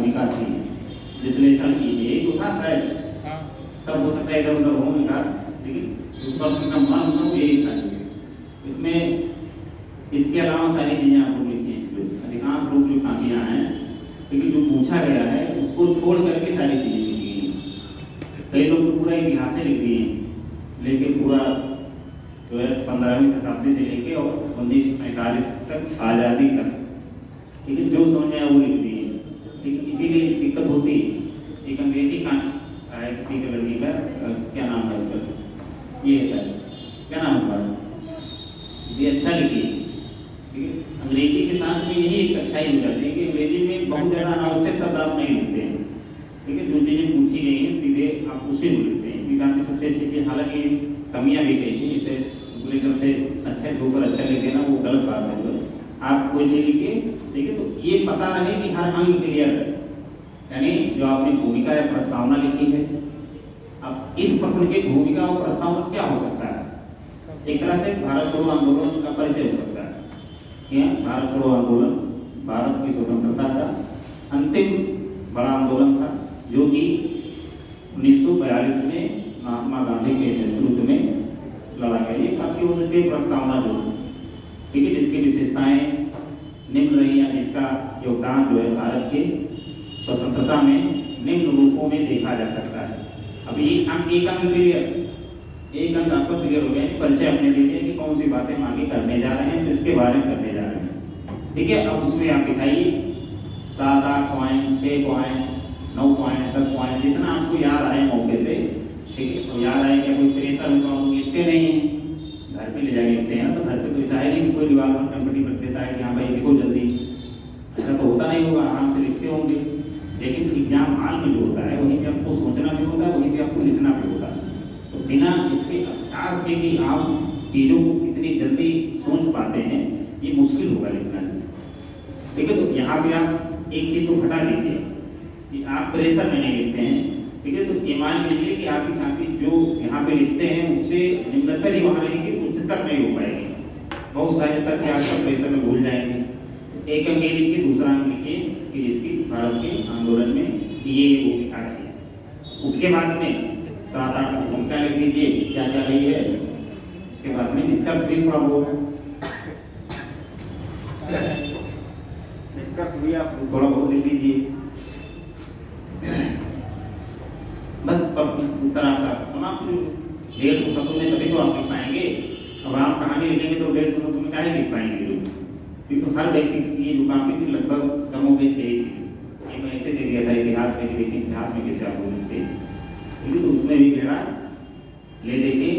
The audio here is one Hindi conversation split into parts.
भूमिका थी, विश्लेषण कीजिए। तो था तय, सब हो सकता है इधर उधर हो विकास, लेकिन उस पर उनका मन होता वो यही था। इसमें इसके अलावा सारी चीज़ें आपको लिखी हैं, जो अधिकांश रूप जो कापियाँ हैं, लेकिन जो पूछा गया है उसको छोड़ करके सारी चीज़ें लिखी हैं। कई लोग तो पूरा इतिहास लिख दिए हैं, लेकिन पूरा जो है 15वीं शताब्दी से लेके और 1945 तक आज़ादी तक, ठीक है, जो समझ में आया वो लिख दिए। लेकिन इसीलिए दिक्कत होती है। एक अंग्रेजी का है किसी के लड़की का, क्या नाम है उसका, ये है सर, क्या नाम है, ये अच्छा लिखिए। ठीक है, अंग्रेजी के साथ में यही एक अच्छाई हो जाती है कि अंग्रेजी में बहुत ज़्यादा अनावश्यक शब्द आप नहीं लिखते हैं। ठीक है, जो चीज़ें पूछी गई हैं सीधे आप उसे लिखते हैं। इसलिए आपकी सबसे अच्छी चीज़, हालांकि कमियाँ भी कही थी, इसे पूरी तरह से अच्छा के ऊपर अच्छा लिख देना वो गलत बात है। जो आप कोई चीज़ लिखिए, ठीक है, तो ये पता रहे कि हर अंग क्लियर है। यानी जो आपने भूमिका या प्रस्तावना लिखी है, अब इस प्रश्न की भूमिका और प्रस्तावना क्या हो सकता है? एक तरह से भारत छोड़ो आंदोलन का परिचय हो सकता है। क्या भारत छोड़ो आंदोलन भारत की स्वतंत्रता का अंतिम बड़ा आंदोलन था, जो कि 1942 में महात्मा गांधी के नेतृत्व में लड़ा गया। ये काफी उन्नति प्रस्तावना जो, ठीक है, जिसकी विशेषताएं निम्न रही या जिसका योगदान जो है भारत के स्वतंत्रता में निम्न रूपों में देखा जा सकता है। अब ये हम एक अंक आपको क्लियर हो गया, परिचय अपने दीजिए कि कौन सी बातें हम आगे करने जा रहे हैं, किसके बारे में करने जा रहे हैं। ठीक है, अब उसमें आप दिखाइए 7, 8 पॉइंट, 6 पॉइंट, 9 पॉइंट, 10 पॉइंट, जितना आपको याद आए मौके से। ठीक है, तो याद आए क्या कोई प्रेशर में तो आप लिखते नहीं हैं, घर पे ले जाके लिखते हैं। तो घर पे तो ऐसा है नहीं कि कोई रिवाल्वर कंपनी रख देता है कि हाँ भाई लिखो जल्दी, ऐसा तो होता नहीं होगा, आराम से लिखते होंगे। लेकिन एग्जाम हॉल में जो होता है वहीं पे आपको सोचना भी होता है, वहीं पे आपको लिखना भी होता है। तो बिना इसके अभ्यास के कि आप चीज़ों को कितनी जल्दी सोच पाते हैं, ये मुश्किल होगा लिखना। ठीक है, तो यहाँ पे आप एक चीज़ को हटा दीजिए कि आप प्रेशर में नहीं लिखते हैं। ठीक है, तो ये मान लीजिए कि आपकी काफी जो यहाँ पे लिखते हैं उससे निम्नतर ही वहाँ रहेगी, उच्चतर नहीं हो पाएगी। बहुत सारे तक आपका प्रेशर में भूल जाएंगे। एक अंक लिखिए, दूसरा अंक लिखिए कि जिसकी भारत के आंदोलन में ये भूमिका रही। उसके बाद में 7-8 भूमिका लिख दीजिए क्या क्या रही है। उसके बाद में इसका भी थोड़ा बहुत भी आप थोड़ा बहुत लिख दीजिए। बस उत्तर आपका समाप्त। 150 शब्दों में तभी तो आप लिख पाएंगे। अब आप कहानी लिखेंगे तो 150 शब्दों में क्या लिख पाएंगे लोग, क्योंकि हर व्यक्ति की जो काफी थी लगभग कम हो गई 6 थी। एक ऐसे दे दिया था इतिहास में कि देखिए इतिहास में कैसे आप लिखते हैं, तो उसमें भी घेरा ले देके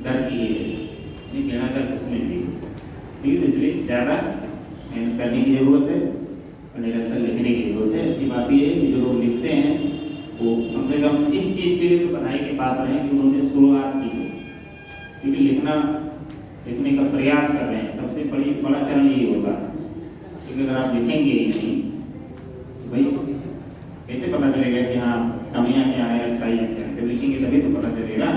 डर की नहीं घेरा कर उसमें भी। ठीक है, इसलिए ज़्यादा मेहनत करने की जरूरत है और निरंतर लिखने की जरूरत है। अच्छी बात यह है कि जो लोग लिखते हैं वो कम से कम इस चीज़ के लिए तो बधाई के पात्र हैं कि उन्होंने शुरुआत की है, क्योंकि लिखने का प्रयास कर रहे हैं। सबसे बड़ा चरण यही होगा, क्योंकि अगर आप लिखेंगे ही नहीं तो भाई कैसे पता चलेगा कि हाँ कमियाँ क्या है, अच्छाई क्या है? जब लिखेंगे तभी तो पता चलेगा।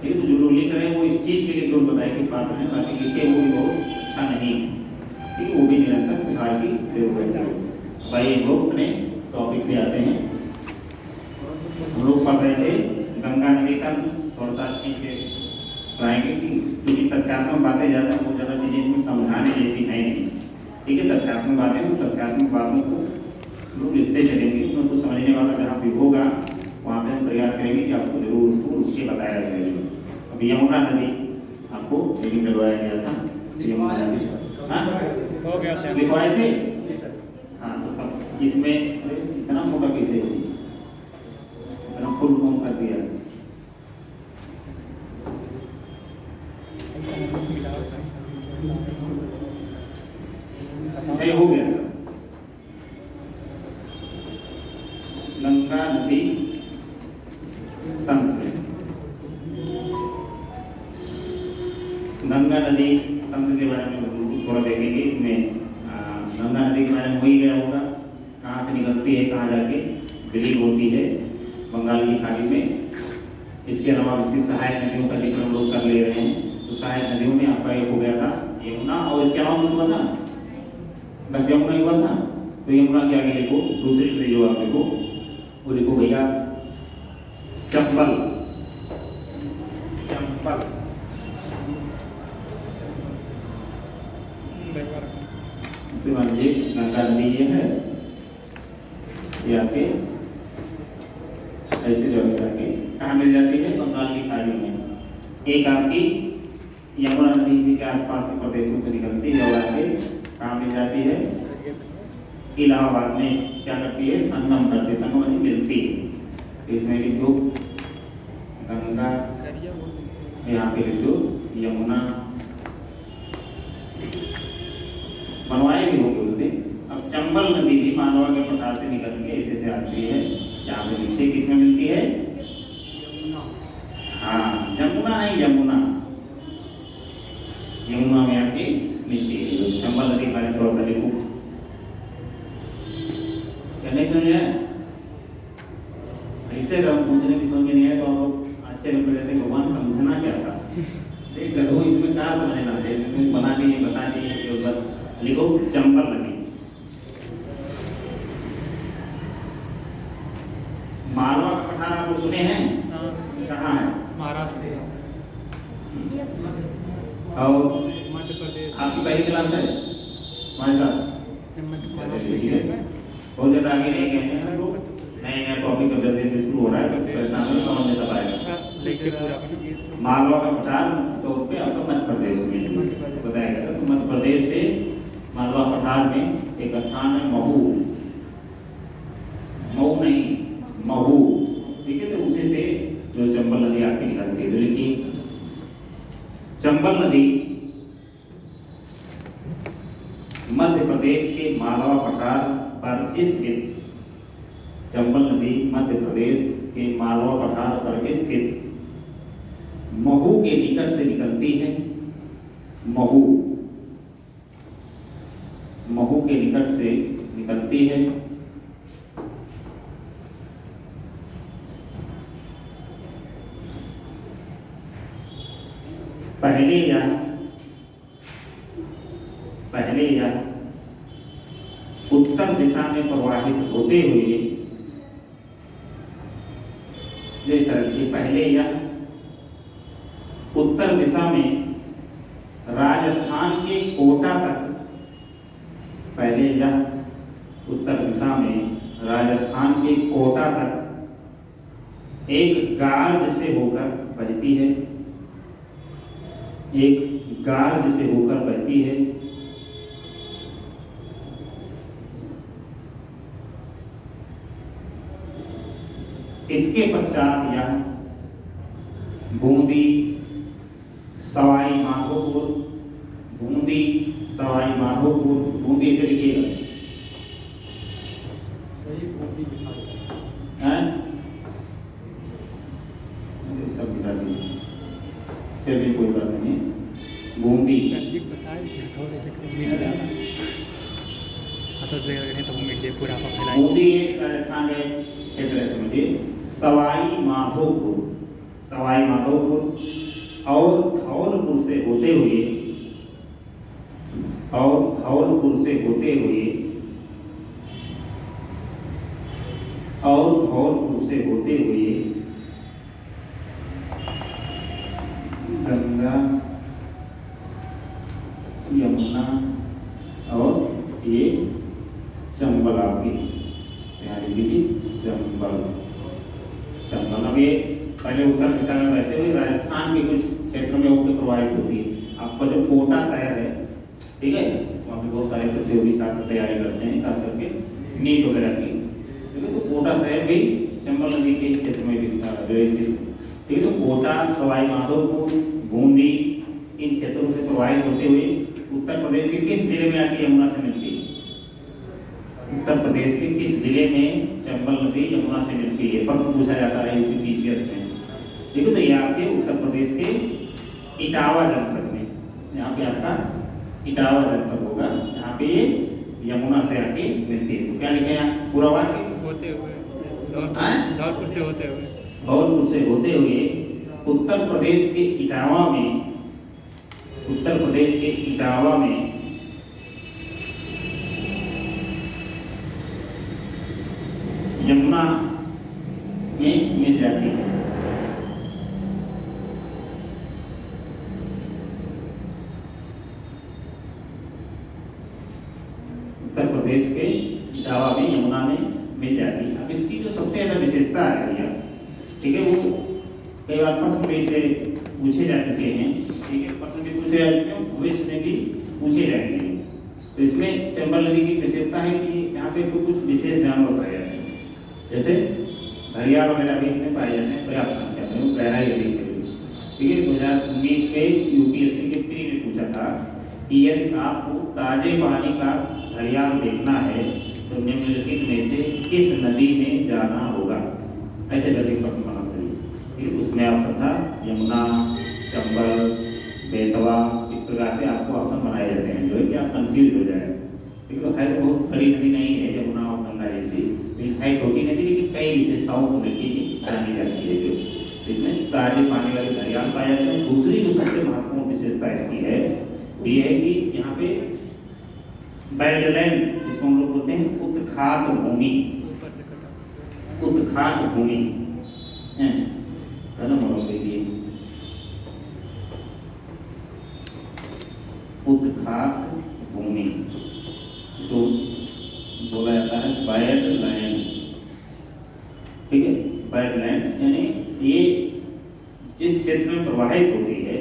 ठीक है, तो जो लोग लिख रहे हैं वो इस चीज़ के लिए केवल बधाई के पात्र हैं, बाकी लिखे वो भी बहुत अच्छा नहीं है। ठीक है, वो भी निरंतर सुधार की जरूरत है। भाई हम लोग अपने टॉपिक पे आते हैं। हम लोग पढ़ रहे थे गंगा नदी का, थोड़ा सा बताएंगे कि तथ्यात्मक बातें ज़्यादा बहुत ज़्यादा चीज़ें इसमें समझाने जैसी है नहीं। ठीक है, तथ्यात्मक बातें तो तथ्यात्मक बातों को लोग लिखते चलेंगे, उसमें कुछ समझने वाला जहाँ भी होगा वहाँ पे हम प्रयास करेंगे कि आपको जरूर उसको उसके बताया जाएगा। अब यमुना नदी आपको ट्रेनिंग करवाया गया था, यमुना नदी हो गया था, लिखवाए थे। हाँ, तो इसमें इतना मोटा कैसे इतना फुल फॉर्म कर दिया। हो गया गंगा नदी तंत्र। गंगा नदी तंत्र के बारे में थोड़ा देखेंगे। इसमें गंगा नदी के बारे में हो ही गया होगा, कहाँ से निकलती है, कहाँ जाके विलीन होती है बंगाल की खाड़ी में। इसके अलावा इसकी सहायक नदियों का जिक्र हम लोग कर ले रहे हैं। तो सहायक नदियों में आपका एक हो गया था यमुना, और इसके अलावा कुछ हुआ था, बस यमुना ही हुआ था। तो यमुना के आगे लिखो, दूसरी नदी जो आप लिखो वो लिखो भैया चंबल। चंबल मान लीजिए गंगा नदी ये है, ये आपके ऐसे जो जाके कहाँ मिल जाती है, बंगाल की खाड़ी में। एक आपकी यमुना नदी जी के आसपास के प्रदेशों से निकलती है और आगे कहाँ मिल जाती है, इलाहाबाद में क्या करती है, संगम करती है, संगम में मिलती है। इसमें लिखो गंगा, यहाँ पे लिखो यमुना, बनवाए भी होंगे उस दिन। अब चंबल नदी भी मालवा के पठार से निकल के ऐसे से आती है, यहाँ पे नीचे किसमें मिलती है, हाँ जमुना नहीं यमुना, यमुना में आके मिलती है। चंबल नदी बारे थोड़ा सा लिखो, क्या नहीं समझे? ऐसे अगर हम पूछने की समझ नहीं है तो आप लोग आश्चर्य में पड़ जाते हैं, भगवान समझना क्या था, देख गधो इसमें क्या समझना है, बना दिए बता दिए, बस लिखो चंबल नदी। मालवा का पठार आप सुने हैं, कहाँ है, महाराष्ट्र और मध्य प्रदेश, आपकी पहली क्लास है हमारे साथ, बहुत ज़्यादा आगे नहीं गए हैं लोग, नए नए टॉपिक अब जल्दी शुरू हो रहा है, परेशान में समझ में सब आएगा। मालवा का पठार तो पे आपका मध्य प्रदेश में बताया गया, तो मध्य प्रदेश से मालवा पठार में एक स्थान है महू, महू नहीं महू, ठीक है, तो उसी से जो चंबल नदी आती निकलती है। तो लिखिए चंबल नदी मध्य प्रदेश के मालवा पठार पर स्थित, चंबल नदी मध्य प्रदेश के मालवा पठार पर स्थित महू के निकट से निकलती है। महू, महू के निकट से निकलती है। पहले यह उत्तर दिशा में प्रवाहित होते हुए, जिस तरह से पहले यह उत्तर दिशा में राजस्थान के कोटा तक, पहले यह उत्तर दिशा में राजस्थान के कोटा तक एक गार्ज से होकर बहती है, एक गार्ज से होकर बहती है। इसके पश्चात यह बूंदी, सवाई माधोपुर, बूंदी, सवाई माधोपुर, बूंदी से लिखिएगा, सब दिखा दीजिए, चलिए कोई बात नहीं। बूंदी बूंदी एक राजस्थान के क्षेत्र है, समझिए। सवाई माधोपुर, सवाई माधोपुर और धौलपुर से होते हुए, और धौलपुर से होते हुए, और धौलपुर से होते हुए गंगा, यमुना और ये चंबल आपकी तैयारी की, चंबल, चंबल। अब ये पहले उत्तर दिशा में बहते हुए राजस्थान के कुछ क्षेत्रों में होकर प्रवाहित होती है। आपका जो कोटा शहर है, ठीक है, वहाँ पे बहुत सारे प्रतियोगी छात्र तैयारी करते हैं, खास करके नीट वगैरह की, ठीक है। तो कोटा शहर भी चंबल नदी के क्षेत्र में भी जो स्थित, ठीक है। तो कोटा, सवाई माधोपुर, बूंदी, इन क्षेत्रों से प्रवाहित होते हुए उत्तर प्रदेश के किस जिले में आके यमुना से मिलती है? उत्तर प्रदेश के किस जिले में चंबल नदी यमुना से मिलती है? प्रश्न पूछा जाता है यूपीपीसीएस में, ठीक है। तो ये आपके उत्तर प्रदेश के इटावा जनपद में, यहाँ पे आपका इटावा जनपद होगा, यहाँ पे ये यमुना से आके मिलती है। तो क्या लिखे यहाँ पूरा वाक्य? होते हुए, धौलपुर से होते हुए, धौलपुर से होते हुए उत्तर प्रदेश के इटावा में, उत्तर प्रदेश के इटावा में यमुना में मिल जाती है। उत्तर प्रदेश के इटावा में, यमुना में मिल जाती है। अब इसकी जो सबसे ज्यादा विशेषता है भैया, ठीक है, वो कई बार प्रश्न में से पूछे जा चुके हैं, ठीक है, प्रश्न भी पूछे जा चुके हैं, भविष्य में भी पूछे जाएंगे। तो इसमें चंबल नदी की विशेषता है कि यहाँ पे कुछ विशेष जानवर पाए जाते हैं, जैसे घड़ियाल वगैरह भी इसमें पाए जाते हैं पर्याप्त संख्या में, गहराई अधिक है। ठीक है, 2019 के यूपीएससी के प्री में पूछा था कि यदि आपको ताजे पानी का घड़ियाल देखना है तो निम्नलिखित में से किस नदी में जाना होगा, ऐसे करके प्रश्न बना चाहिए। उसमें ऑप्शन था यमुना, चंबल, बेतवा, इस प्रकार से आपको ऑप्शन बनाए जाते हैं, जो है कि आप कंफ्यूज हो जाए। ठीक है, है तो बहुत बड़ी नदी नहीं है यमुना और गंगा जैसी, लेकिन है छोटी नदी, लेकिन कई विशेषताओं को लेकर जानी जाती है। जो इसमें ताजे पानी वाले घड़ियाल पाए जाते हैं। दूसरी जो सबसे महत्वपूर्ण विशेषता इसकी है वो ये है कि यहाँ पे बैडलैंड, जिसको हम लोग बोलते हैं उत्खात भूमि, उत्खात भूमि उत्खात भूमि तो बोला जाता है बैडलैंड। ठीक है, बैडलैंड यानी ये जिस क्षेत्र में प्रवाहित होती है,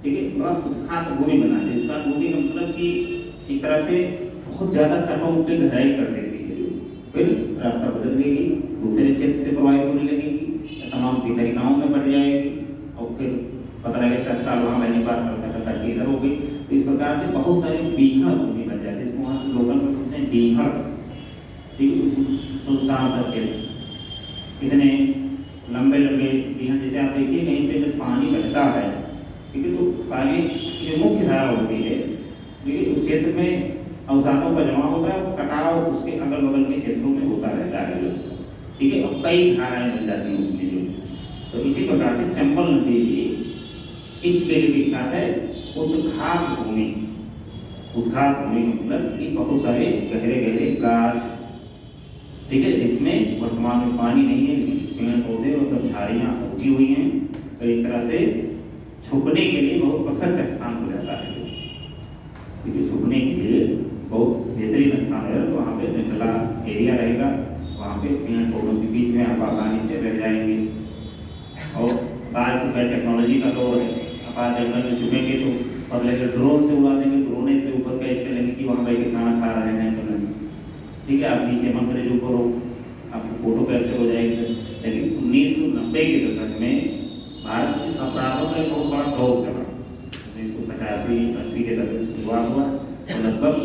ठीक है, वह उत्खात भूमि बना है। उत्खात भूमि का मतलब कि एक तरह से बहुत ज्यादा तटों पे गहराई कर देती है, जो फिर रास्ता बदल देगी, दूसरे क्षेत्र से प्रवाहित होने लगेगी, तमाम तरीकाओं में बढ़ जाएगी और फिर पता लगे 10 साल वहाँ रहने बाद कटी इधर हो गई। तो इस प्रकार से बहुत सारे बीहड़ भूमि बन जाते हैं, वहाँ से लोकल में बोलते हैं बीहड़। ठीक है, सुनसान सा क्षेत्र, इतने लंबे लंबे बीहड़, जैसे आप देखिए कहीं पे जब पानी बहता है, ठीक है, तो पानी की जो मुख्य धारा होती है, उस क्षेत्र में अवसादों का जमा होता है, कटाव उसके अगल बगल के क्षेत्रों में होता रहता है। ठीक है, और कई धाराएं बन जाती हैं उसमें जो। तो इसी प्रकार से चंबल नदी इसके लिए विख्यात है उत्खात भूमि। उत्खात भूमि मतलब कि बहुत सारे गहरे गहरे गाछ, ठीक है, जिसमें वर्तमान में पानी नहीं है, लेकिन पेड़ पौधे और झाड़ियाँ उगी हुई हैं, तो एक तरह से छुपने के लिए बहुत परफेक्ट स्थान हो जाता है। क्योंकि छुपने के लिए बहुत बेहतरीन स्थान है, तो वहाँ पे जंगला एरिया रहेगा, वहाँ पे पेड़ पौधों के बीच में आप आसानी से रह जाएंगे। और आज तो खैर टेक्नोलॉजी का दौर है, अब आज जंगल में छुपेंगे तो पहले ड्रोन से उड़ा देंगे, ड्रोन से ऊपर कैच करेंगे कि वहाँ बैठ के खाना खा रहे हैं तो नहीं। ठीक है, आप नीचे मन करे जो करो, आपको फोटो कैप्चर हो जाएगी। लेकिन 1990 के दशक में भारत में अपराधों का एक बहुत बड़ा दौर चला। 1985-80 के दशक में शुरुआत हुआ और लगभग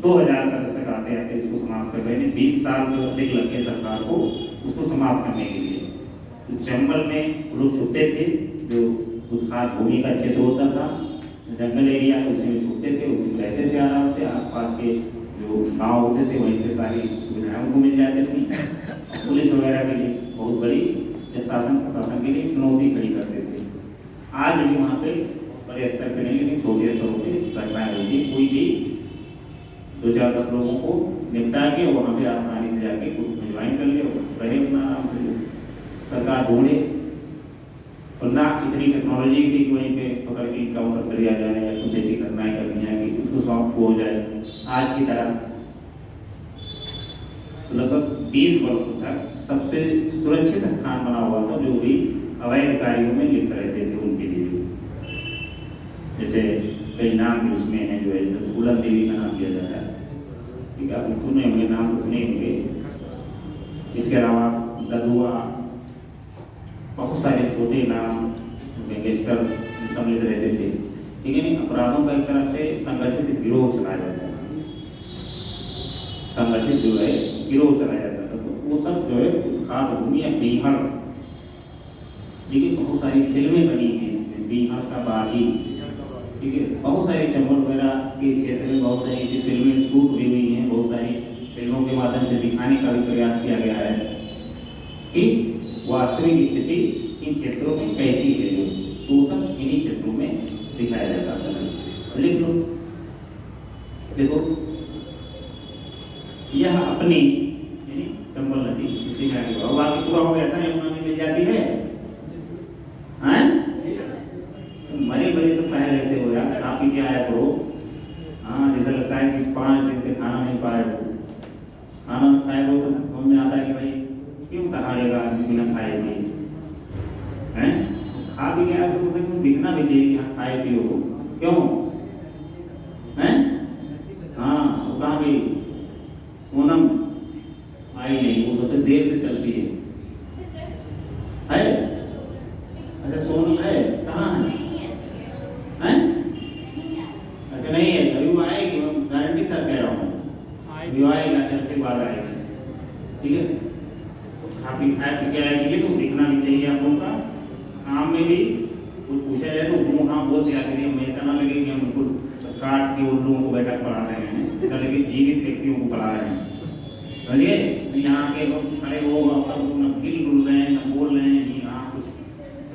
2000 का दशक आते आते इसको समाप्त कर रहे हैं। 20 साल जो अधिक लगे सरकार को उसको समाप्त करने के लिए। तो चंबल में लोग छुपते थे, जो उत्खात भूमि का क्षेत्र होता था, जंगल एरिया है, उसी में छुपते थे, उसी में रहते थे आराम से। आसपास के जो गांव होते थे वहीं से सारी सुविधाएं उनको मिल जाती थी। पुलिस वगैरह के लिए बहुत बड़ी शासन प्रशासन के लिए चुनौती खड़ी करते थे। आज भी वहाँ पे बड़े स्तर पर नहीं, लेकिन छोटे स्तरों पर घटनाएं होती, कोई भी 2-4-10 लोगों को निपटा के वहाँ पे आसानी से जाके कुछ ज्वाइन कर ले और रहे अपना आराम से। सरकार ढूंढे और ना इतनी टेक्नोलॉजी थी कि वहीं पे पकड़ के काउंटर कर लिया जाए या कुछ ऐसी घटनाएं करनी है कि उसको समाप्त हो जाए। आज की तरह तो लगभग 20 वर्ष तक सबसे सुरक्षित स्थान बना हुआ था, जो भी अवैध कार्यों में लिप्त रहते थे उनके लिए। जैसे कई नाम भी उसमें है, जो है जैसे फूलन देवी का नाम लिया जाता है। ठीक है, आप सुने होंगे, नाम सुने होंगे। इसके अलावा ददुआ, बहुत सारे छोटे नाम गैंगस्टर सम्मिलित रहते थे। ठीक है, अपराधों का एक तरह से संगठित गिरोह चलाया जाता था, संगठित जो है गिरोह चलाया जाता था। तो वो सब जो है उत्खात भूमि या बीहड़, देखिए बहुत सारी फिल्में बनी थी इसमें, बीहड़ का बागी। ठीक है, बहुत सारी चंबल वगैरह के क्षेत्र में बहुत सारी ऐसी फिल्में शूट हुई हुई हैं। बहुत सारी फिल्मों के माध्यम से दिखाने का भी प्रयास किया गया है कि वास्तविक स्थिति इन क्षेत्रों में कैसी है, जो तो सब इन्हीं क्षेत्रों में दिखाया जाता है। लिख लो, देखो यह अपनी चंबल नदी उसी में आगे और बाकी पूरा हो गया था, यमुना में मिल जाती है। हैं मरे मरे तो कहे रहते हो यार, आप ही क्या आया करो। हाँ जैसा लगता है कि 5 दिन से खाना नहीं पाए हो, खाना खाए हो तो समझ में आता है कि भाई क्यों कहाड़ेगा आदमी बिना खाए हुए हैं। खा भी गया तो उसे दिखना भी चाहिए कि हाँ खाए पिए हो, क्यों हैं। हाँ वो कहाँ गई पूनम, आई नहीं, वो तो देर से चलती है। अच्छा सोनम है, कहाँ है हैं? अच्छा नहीं है, अभी वो आएगी, मैं गारंटी सर कह रहा हूँ अभी आएगा, चलते बाद आएगी, ठीक है। तो खा पी के आएगी तो दिखना भी चाहिए आप लोगों का। काम में भी कुछ पूछा जाए तो वो हाँ बोल दिया करिए, हमें ऐसा ना लगे कि हम उनको काट के उन लोगों को बैठक पढ़ा रहे हैं, ऐसा लगे जीवित व्यक्तियों को पढ़ा रहे हैं, समझिए। यहाँ के लोग खड़े हो अब न गिल डुल रहे हैं न बोल रहे हैं, यहाँ कुछ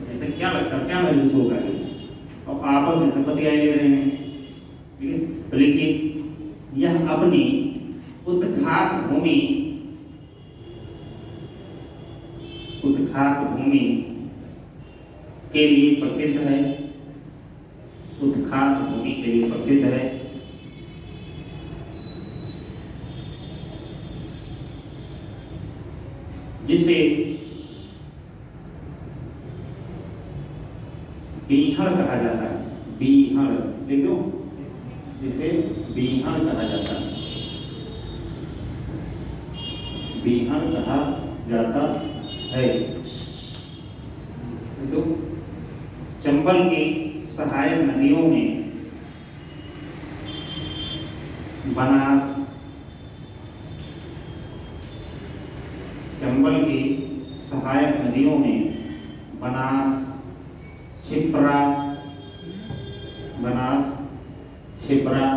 ऐसे क्या लगता है, क्या महसूस होगा। और आपस में संपत्तियाँ ले रहे हैं, ठीक है। तो लेकिन यह अपनी उत्खात भूमि, उत्खात भूमि के लिए प्रसिद्ध है, उत्खात भूमि के लिए प्रसिद्ध है। जिसे बीहड़ कहा जाता है, बीहड़ देखो, जिसे बीहड़ कहा जाता है, बीहड़ कहा जाता है। तो चंबल की सहायक नदियों में बनास, चंबल की सहायक नदियों में बनास, छिप्रा, बनास, छिप्रा,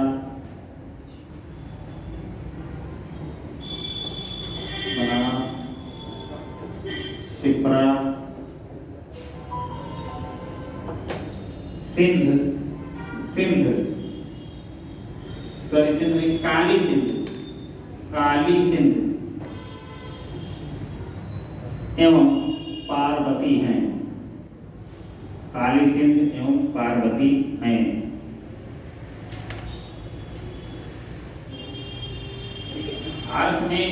बनास, छिप्रा, सिंध, सिंध, सॉरी सिंध नहीं, काली सिंध, काली सिंध एवं पार्वती हैं, काली सिंध एवं पार्वती हैं। भारत में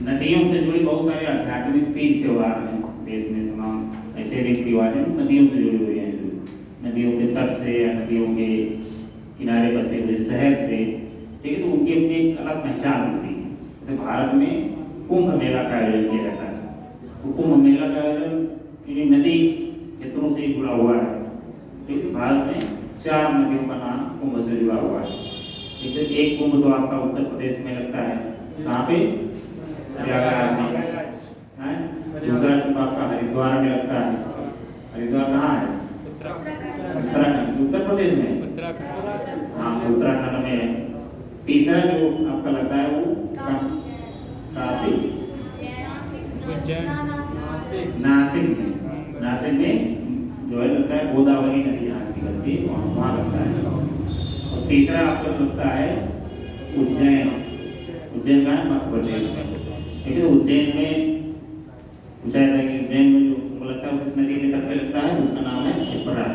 नदियों से जुड़ी बहुत सारे आध्यात्मिक तीज त्योहार हैं, देश में तमाम ऐसे रीति रिवाज हैं नदियों से जुड़े हुए हैं, नदियों के तट से या नदियों के किनारे बसे हुए शहर से, ठीक है। तो उनकी अपनी एक अलग पहचान होती है। तो भारत में कुंभ मेला का आयोजन किया जाता है, तो कुंभ मेला का आयोजन नदी क्षेत्रों से ही जुड़ा हुआ है, ठीक है। भारत में 4 नदियों का नाम कुंभ से जुड़ा हुआ है, ठीक है। एक कुंभ तो आपका उत्तर प्रदेश में लगता है, कहाँ पे, प्रयागराज में है। दूसरा कुंभ आपका हरिद्वार में लगता है, हरिद्वार कहाँ है, उत्तराखंड, उत्तर प्रदेश में, हाँ उत्तराखंड में है। तीसरा जो आपका लगता है वो काशी, नासिक में, नासिक में जो है लगता है गोदावरी नदी जहाँ निकलती है वहाँ लगता है। और तीसरा आपको लगता है उज्जैन, उज्जैन का है मध्य प्रदेश में, ठीक है। उज्जैन में पूछा जाता है कि उज्जैन में जो लगता है उस नदी के तट पे लगता है, उसका नाम है छिप्रा,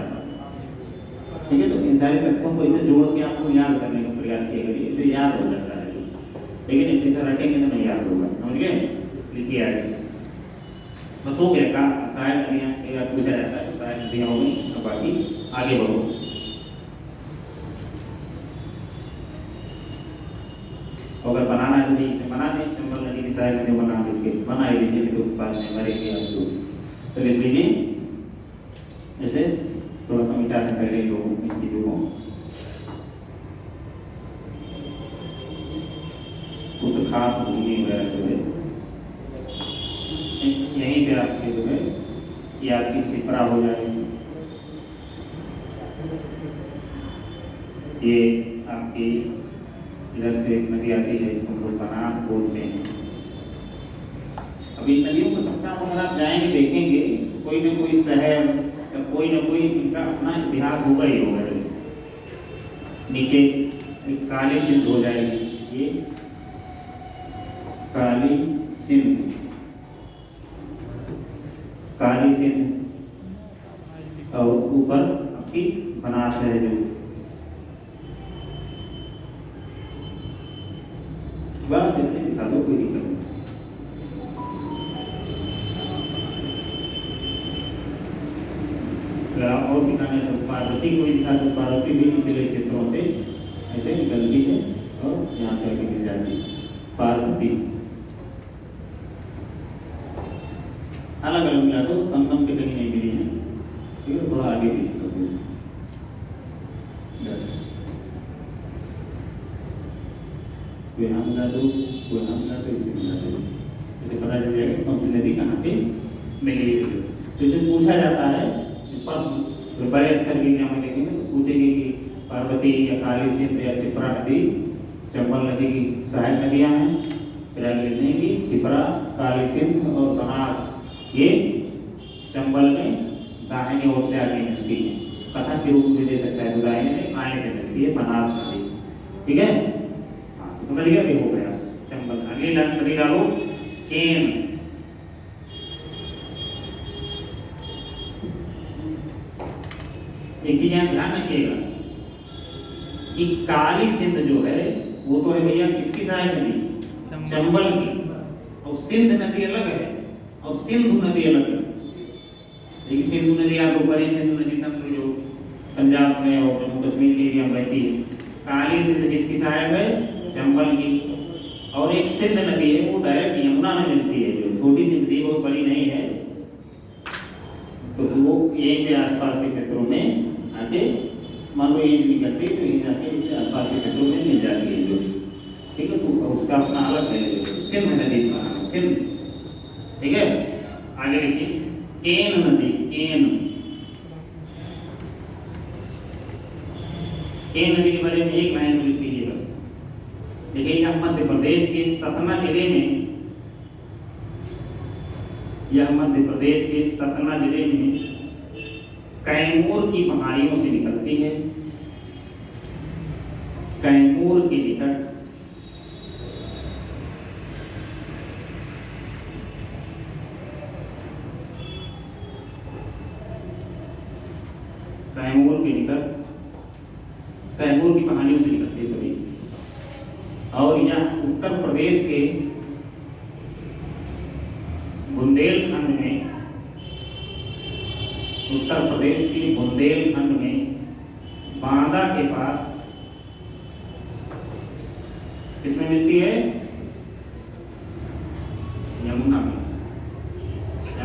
ठीक है। तो इन सारे तथ्यों को इसे जोड़ के आपको याद करने का प्रयास किया करिए, इसे याद हो जाता है, लेकिन इसे रटेंगे तो नहीं याद होगा, समझ गए। लिखिए आगे, बस हो गया काम। सहायक नदियाँ एक बार पूछा जाता है, सहायक नदियाँ हो गई, तो बाकी आगे बढ़ो। अगर बनाना है तो नहीं बना दें, चंबल नदी की सहायक नदी बना देंगे, बना ही लीजिए, तो बाद में मरेंगे आप लोग। तो लिख लीजिए जैसे थोड़ा सा मिटा से पहले लोगों की चीजों को उत्खात भूमि वगैरह जो है यहीं पे आपके जो है ये आपकी छिपरा हो जाएगी, ये आपकी इधर से एक नदी आती है, इसको हम लोग बनास बोलते हैं। अभी नदियों को सबका अगर आप जाएंगे देखेंगे, कोई न कोई शहर या कोई न कोई इनका अपना इतिहास होगा ही होगा। नीचे एक काली सिंध हो जाएगी, ये काली सिंध, काली सिंध, और ऊपर आपकी बनास है जो बात से दिखा दो, कोई दिक्कत नहीं। और दिखाने तो पार्वती को भी दिखा दो, पार्वती भी पिछले क्षेत्रों से ऐसे निकलती है और यहाँ पे आके मिल जाती है पार्वती। अलग अलग मिला दो, कम कम के कहीं नहीं मिली है, ठीक है, थोड़ा आगे भी कोई यहाँ मिला दो, कोई यहाँ मिला दो, इसे मिला दो, इसे पता चल जाएगा कौन सी नदी कहाँ पे मिली है। तो इसे पूछा जाता है, पर बड़े स्तर के एग्जाम में देखेंगे तो पूछेंगे कि पार्वती या काली सिंध या क्षिप्रा नदी, चंबल नदी की सहायक नदियाँ हैं। फिर आगे लिखने की क्षिप्रा, काली सिंध और बनास ये चंबल में दाहिनी ओर से आगे मिलती है। कथा के रूप में दे सकता है, तो दाहिने में बाएं से मिलती है बनास नदी, ठीक है। हाँ, समझ गया, ये हो गया चंबल। अगली नदी डालो केन। एक चीज यहाँ ध्यान रखिएगा कि काली सिंध जो है वो तो है भैया किसकी सहायक नदी, चंबल की, और सिंध नदी अलग है और सिंधु नदी अलग है। लेकिन सिंधु नदी आप लोग बड़ी सिंधु नदी तंत्र जो पंजाब में और जम्मू कश्मीर के एरिया में बहती है। काली सिंध किसकी सहायक है, चंबल की। और एक सिंध नदी है वो डायरेक्ट यमुना में मिलती है, जो छोटी सी नदी बहुत बड़ी नहीं है, तो वो यहीं पे आसपास के क्षेत्रों में आके मान लो ये निकलती है, तो यहीं जाके आसपास के क्षेत्रों में मिल जाती है जो, ठीक है। तो उसका अपना अलग है सिंध नदी का नाम सिंध, ठीक है। आगे देखिए केन नदी, केन। केन नदी के बारे में एक लाइन लिख लीजिए बस। देखिए यह मध्य प्रदेश के सतना जिले में, यह मध्य प्रदेश के सतना जिले में कैमूर की पहाड़ियों से निकलती है। कैमूर के निकट कैमूर के निकट कैमूर की पहाड़ियों से निकलती है सभी। और यह उत्तर प्रदेश के बुंदेलखंड में, उत्तर प्रदेश के बुंदेलखंड में बांदा के पास किसमें मिलती है, यमुना में।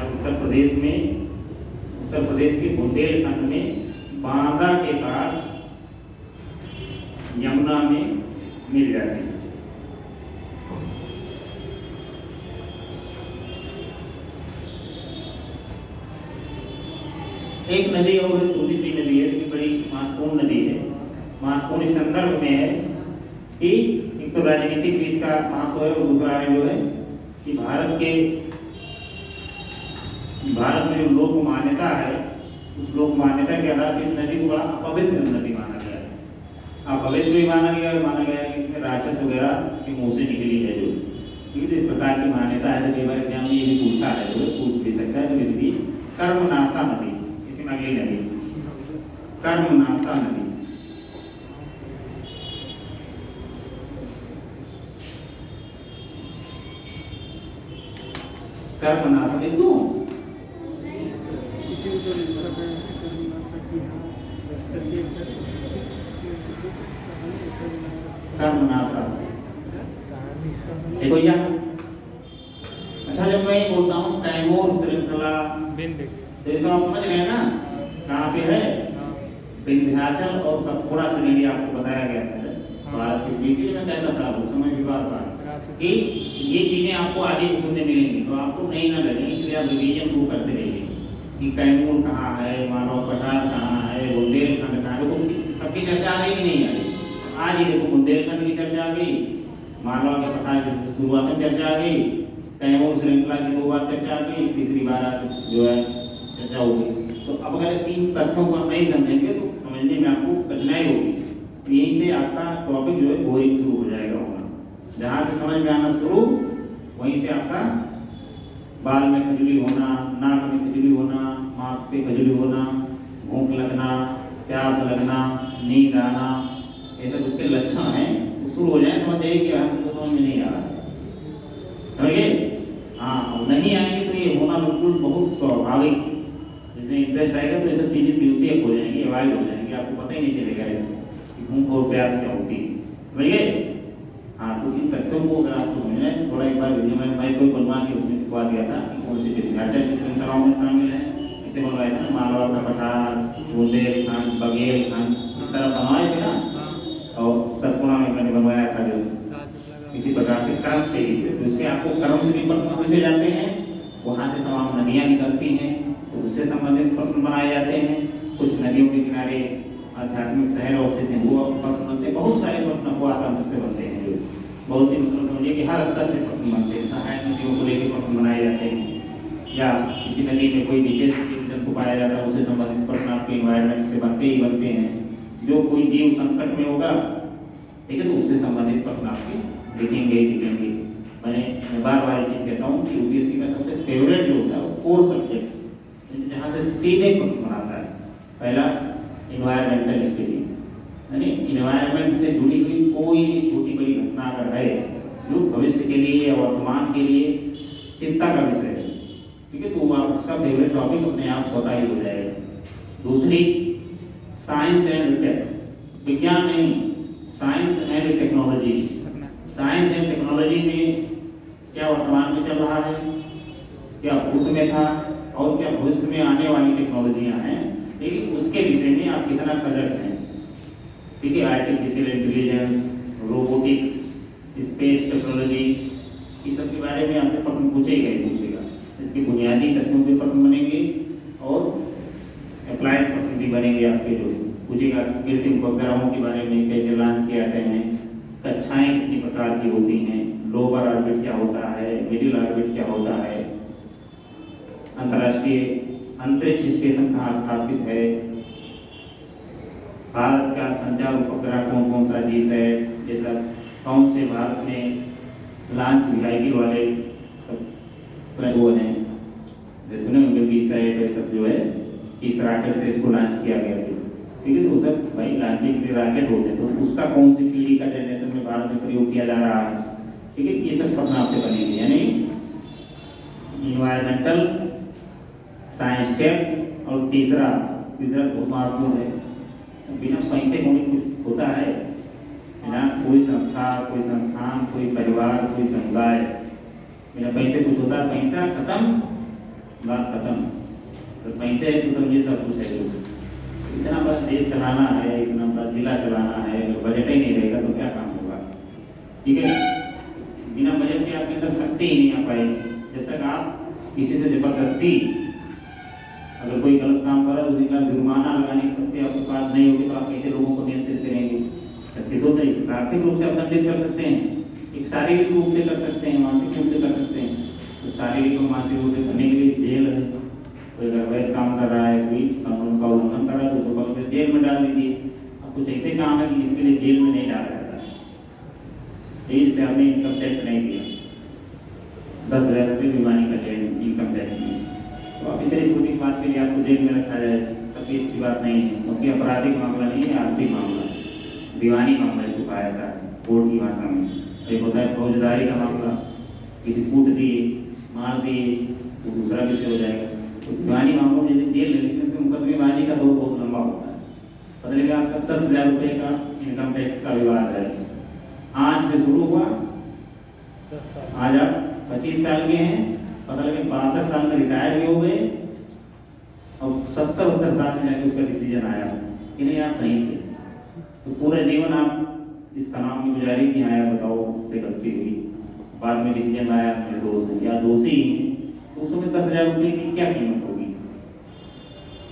उत्तर प्रदेश में, उत्तर प्रदेश के बुंदेलखंड में बांदा के पास यमुना में मिल जाती है। एक नदी और छोटी सी नदी है, लेकिन बड़ी महत्वपूर्ण नदी है। महत्वपूर्ण इस संदर्भ में है कि एक तो राजनीतिक भी इसका महत्व है, और दूसरा है जो है कि भारत में जो लोक मान्यता है, उस लोक मान्यता के आधार पर इस नदी को बड़ा अपवित्र नदी माना गया है। अपवित्र भी माना गया है कि इसमें राक्षस वगैरह के मुंह से निकली है जो, ठीक है। इस प्रकार की मान्यता है। तो कई बार एग्जाम में ये भी पूछा है, जो पूछ भी सकता है। तो इसकी कर्मनाशा नदी, अगली नदी कर्मनाशा नदी। कर्मनाशा बिंदु कर्मनाशा देखो यहाँ। अच्छा, जब मैं बोलता हूँ कैमूर श्रृंखला, तो ये तो आप समझ रहे हैं ना कहाँ पे है, विंध्याचल और सतपुड़ा श्रेणी आपको बताया गया था। भारत की वीडियो में कहता था उस समय विवाद था कि ये चीजें आपको आगे सुनने मिलेंगी, तो आपको नहीं ना लगे, इसलिए आप रिवीजन शुरू करते रहिए कि कैमूर कहाँ है, मानव पठार कहाँ है, बुंदेलखंड कहाँ है। सबकी चर्चा आ गई कि नहीं आई? आज ही देखो बुंदेलखंड की चर्चा आ गई, मालवा के पठार की शुरुआत में चर्चा आ गई, कैमूर श्रृंखला की 2 बार चर्चा आ गई, तीसरी बार आज जो है चर्चा होगी। तो अब अगर इन तथ्यों को हम नहीं समझेंगे तो समझने में आपको कठिनाई होगी। यहीं से आपका टॉपिक जो है बोरिंग शुरू हो जाएगा होना। जहाँ से समझ में आना शुरू वहीं से आपका बाल में खुजली होना, नाक में खुजली होना, आँख पे खुजली होना, भूख लगना, प्यास लगना, नींद आना, ये सब उसके लक्षण हैं। वो शुरू हो जाए तो बताइए कि हमको समझ में नहीं आ रहा है, समझिए। हाँ, और नहीं आएंगे तो ये होना बिल्कुल बहुत स्वाभाविक, जिसमें इंटरेस्ट आएगा तो ये सब चीज़ें द्वितीयक हो जाएंगी, अवॉइड हो जाएंगी, आपको पता ही नहीं चलेगा इसमें कि भूख और प्यास क्या होती है, समझिए। हाँ, तो इन तथ्यों को अगर आपको समझना है, थोड़ा एक बार वीडियो में मैं कोई बनवा के उसमें दिखवा दिया था कि कौन सी विद्याचल की श्रृंखलाओं में शामिल है, इसे बनवाया था मालवा का पठार, बुंदेलखंड, बघेलखंड, इस तरह बनवाए थे ना। और सतपुड़ा में मैंने बनवाया था जो इसी प्रकार से कर्म से ही, तो इससे आपको कर्म से भी प्रश्न पूछे जाते हैं, वहाँ से तमाम नदियाँ निकलती हैं तो उससे संबंधित प्रश्न बनाए जाते हैं। कुछ नदियों के किनारे आध्यात्मिक शहर स्थित हैं, वो प्रश्न बनते हैं। बहुत सारे प्रश्न अपवाद तंत्र से बनते हैं, जो बहुत ही मतलब समझिए कि हर स्तर से प्रश्न बनते हैं। सहायक नदियों को लेकर प्रश्न बनाए जाते हैं, या किसी नदी में कोई विशेष जीव जंतु पाया जाता है उससे संबंधित प्रश्न आपके इन्वायरमेंट से बनते ही बनते हैं। जो कोई जीव संकट में होगा, ठीक है, तो उससे संबंधित प्रश्न आपके दिखेंगे ही दिखेंगे। मैं बार बार ये चीज़ कहता हूँ कि यूपीएससी का सबसे फेवरेट जो होता है वो कोर सब्जेक्ट, जहाँ से सीधे प्रश्न बनाता है। पहला इन्वायरमेंटल स्टडी, यानी इन्वायरमेंट से जुड़ी हुई कोई भी छोटी बड़ी घटना अगर है जो भविष्य के लिए या वर्तमान के लिए चिंता का विषय है, ठीक है, तो आप उसका फेवरेट टॉपिक अपने आप स्वतः ही हो जाएगा। दूसरी साइंस एंड टेक, विज्ञान नहीं, science and technology. Science and technology में क्या वर्तमान में चल रहा है, क्या भूत में था, और क्या भविष्य में आने वाली टेक्नोलॉजियाँ हैं, ठीक, उसके विषय में आप कितना सजग हैं, ठीक है। Artificial intelligence, robotics, space technology, इस सब के बारे में आपसे प्रश्न पूछेगा ही पूछेगा। इसके बुनियादी तथ्यों के प्रश्न बनेंगे और अप्लाइड प्रश्न भी बनेंगे आपके, जो पूछेगा कृत्रिम उपग्रहों के बारे में, कैसे लॉन्च किए जाते हैं, कक्षाएं कितनी प्रकार की होती हैं, लोअर ऑर्बिट क्या होता है, मिडिल ऑर्बिट क्या होता है, अंतर्राष्ट्रीय अंतरिक्ष स्टेशन कहाँ स्थापित है, भारत का संचार उपग्रह कौन कौन सा डिश है, ये सब कौन से भारत में लॉन्च व्हीकल वाले वो हैं, जिसमें उनके 20 है, सब जो है इस रॉकेट से इसको लॉन्च किया गया था, ठीक है। तो सर भाई लॉन्चिंग के रॉकेट होते हैं, तो उसका कौन सी पीढ़ी का जनरेशन में भारत में प्रयोग किया जा रहा है, ठीक है। ये सब प्रश्न आपसे बनेंगे, यानी इन्वायरमेंटल साइंस टेक। और तीसरा बहुत महत्वपूर्ण है, बिना पैसे को भी कुछ होता है, बिना कोई संस्था, कोई संस्थान, कोई परिवार, कोई समुदाय, बिना पैसे कुछ होता है। पैसा खत्म, बात खत्म। तो पैसे है तो समझिए सब कुछ है। इतना बड़ा देश चलाना है, इतना बड़ा जिला चलाना है, अगर बजट ही नहीं रहेगा तो क्या काम होगा, ठीक है। बिना बजट के आपके अंदर शक्ति ही नहीं आ पाएगी। जब तक आप किसी से जबरदस्ती अगर कोई गलत काम कर रहा है तो उसका जुर्माना लगाने की शक्ति आपके पास नहीं होगी, तो आप कैसे लोगों को नियंत्रित करेंगे। शक्ति दो तरीके, आर्थिक रूप से आप दंडित कर सकते हैं, एक शारीरिक रूप से कर सकते हैं, मानसिक रूप से कर सकते हैं। तो शारीरिक और मानसिक रूप से करने के लिए जेल है। कोई अगर वैध काम कर रहा है, कोई कानून का उल्लंघन कर रहा है, तो उसको जेल में डाल दीजिए। अब कुछ ऐसे काम है कि इसके लिए जेल में नहीं डाला जाता है, जैसे आपने इनकम टैक्स नहीं दिया, 10,000 रुपये जुर्माने का इनकम टैक्स में, तो आप इतनी छोटी बात के लिए आपको जेल में रखा जाए, तब भी अच्छी बात नहीं है, क्योंकि अपराधिक मामला नहीं है, आर्थिक मामला है, दीवानी मामला इसको कहा जाता है कोर्ट की भाषा में। एक होता है फौजदारी का मामला, किसी कूट दिए, मार दिए, तो दूसरा विषय हो जाएगा। तो दीवानी मामलों में यदि जेल लेने में मुकदमेबाजी का दौर बहुत लंबा होता है। पता लगे आपका 10,000 रुपये का इनकम टैक्स का विवाद है, आज से शुरू हुआ, आज आप 25 साल के हैं, पता लगे 62 साल में रिटायर भी हो गए, और 70-72 साल में जाके उसका डिसीजन आया कि नहीं आप सही थे। तो पूरा जीवन आप इस तनाव में गुजारी कि हाँ यार बताओ उससे गलती हुई, बाद में डिसीजन आया मेरे दोस्त है या दोषी, तो उस समय 10,000 रुपये की क्या कीमत होगी।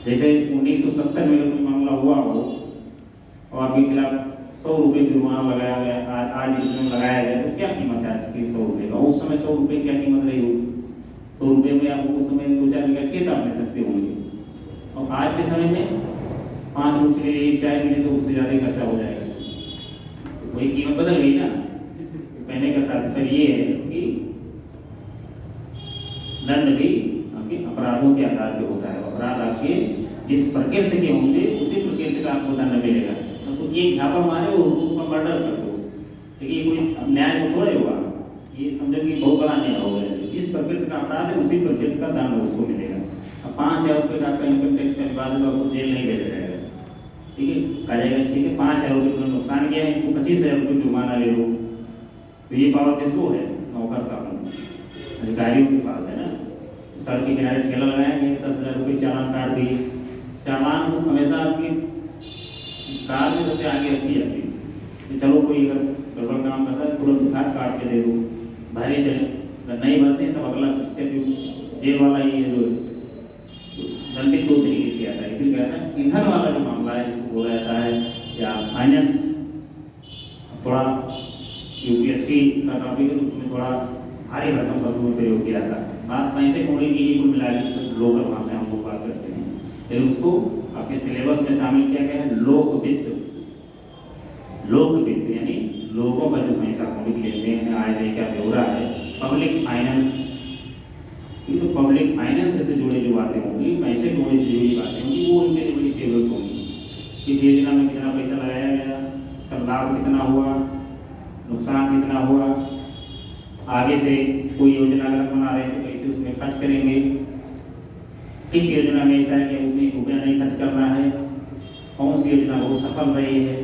जैसे 1970 में कोई मामला हुआ हो और आपके खिलाफ 100 रुपये जुर्माना लगाया गया, आज इसमें लगाया गया, तो क्या कीमत है आज की 100 रुपये का। उस समय 100 रुपये क्या कीमत रही होगी। 100 रुपये में आप उस समय 2-4 बीघा खेत आप ले सकते होंगे, और आज के समय में 5 रुपये के लिए 4 मिले तो उससे ज़्यादा खर्चा हो जाएगा। तो वही कीमत बदल गई ना। कहने का तात्पर्य ये है कि दंड भी आपके अपराधों के आधार पे होता है। अपराध आपके जिस प्रकृति के होंगे उसी प्रकृति का आपको दंड मिलेगा। तो एक झापड़ मारे वो उसका मर्डर कर दो, लेकिन ये कोई न्याय तो थोड़ा हुआ, ये समझो कि बहुत बड़ा न्याय हो गया। जिस प्रकृति का अपराध है उसी प्रकृति का दंड उसको मिलेगा। अब 5,000 रुपये का आपका इनकम टैक्स का विवाद होगा, आपको जेल नहीं भेजा जाएगा, ठीक है, कहा जाएगा ठीक है 5,000 रुपये तुमने नुकसान किया है, इनको 25,000 रुपये जुर्माना ले लो। तो ये पावर किसको है? नौकर साहब अधिकारियों के पास है ना। सड़क के किनारे ठेला लगाएंगे, 10,000 रुपये चालान काट दिए। चालान को हमेशा आपकी कार में सबसे आगे रखी जाती है कि चलो कोई अगर गड़बड़ काम करता है तुरंत उठा काट के दे दो, भरे चले। अगर नहीं भरते तब अगला स्टेप जेल वाला ही जो दंडित दो तरीके से आता है। इसलिए कहता है ईंधन वाला जो मामला है जिसको बोला जाता है या फाइनेंस, थोड़ा यूपीएससी का टॉपिक है तो उसमें थोड़ा भारी भरकम शब्दों में प्रयोग किया था। बात पैसे कौड़ी की ही कुल मिला के लोकल भाषा हम लोग बात करते हैं, लेकिन उसको आपके सिलेबस में शामिल किया गया है लोक वित्त। लोक वित्त यानी लोगों का जो पैसा कौड़ी लेन देन है, आय व्यय का ब्यौरा है, पब्लिक फाइनेंस। ये तो पब्लिक फाइनेंस से जुड़ी जो बातें होंगी, पैसे कौड़ी से जुड़ी बातें होंगी, वो उनके लिए बड़ी फेवरेट होंगी। किस योजना में कितना पैसा लगाया गया, उसका लाभ कितना हुआ, नुकसान कितना हुआ, आगे से कोई योजना अगर बना रहे हैं तो कैसे उसमें खर्च करेंगे, किस योजना में ऐसा है कि उसमें रुपया नहीं खर्च करना है, कौन सी योजना बहुत सफल रही है,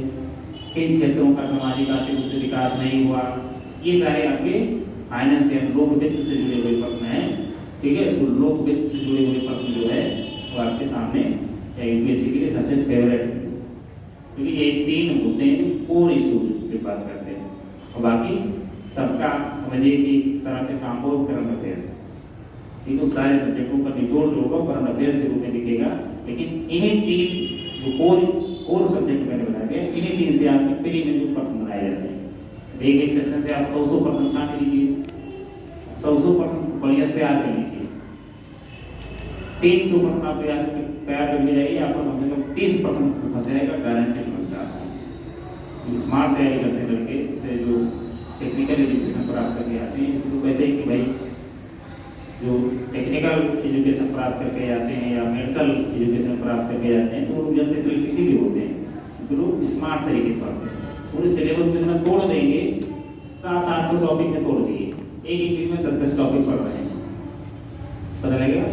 किन क्षेत्रों का सामाजिक आर्थिक रूप से विकास नहीं हुआ, ये सारे आपके फाइनेंस या लोक वित्त से जुड़े हुए प्रश्न हैं, ठीक है। तो लोक वित्त से जुड़े हुए प्रश्न जो है वो आपके सामने यूपीएससी के लिए सबसे फेवरेट है, क्योंकि ये 3 मुद्दे कोर इशू पे बात करते हैं और बाकी सबका समझिए कि तरह से काम हो करंट अफेयर्स, ठीक है। सारे सब्जेक्टों का निचोड़ जो होगा करंट अफेयर्स के रूप में दिखेगा, लेकिन इन्हीं 3 जो कोर सब्जेक्ट मैंने बताया गया, इन्हीं 3 से आपके प्री में जो प्रश्न बनाए जाते हैं, एक सेक्शन से आप 100 प्रश्न छाट लीजिए, 100 प्रश्न बढ़िया से तैयार कर लीजिए, 300 प्रश्न आप तैयार करके जाइए, आपको कम से कम 30 प्रश्न फंस जाएगा, गारंटी मिलता है। स्मार्ट तैयारी करते लड़के से जो टेक्निकल एजुकेशन प्राप्त करके आते हैं, इसको कहते हैं कि भाई जो टेक्निकल एजुकेशन प्राप्त करके जाते हैं या मेडिकल एजुकेशन प्राप्त करके जाते हैं, तो वो जल्दी से किसी भी होते हैं, तो लोग स्मार्ट तरीके से पढ़ते हैं। पूरे सिलेबस में इतना तोड़ देंगे, 700-800 टॉपिक में तोड़ दिए, एक चीज में 10-10 टॉपिक पढ़ रहे हैं, पता लगेगा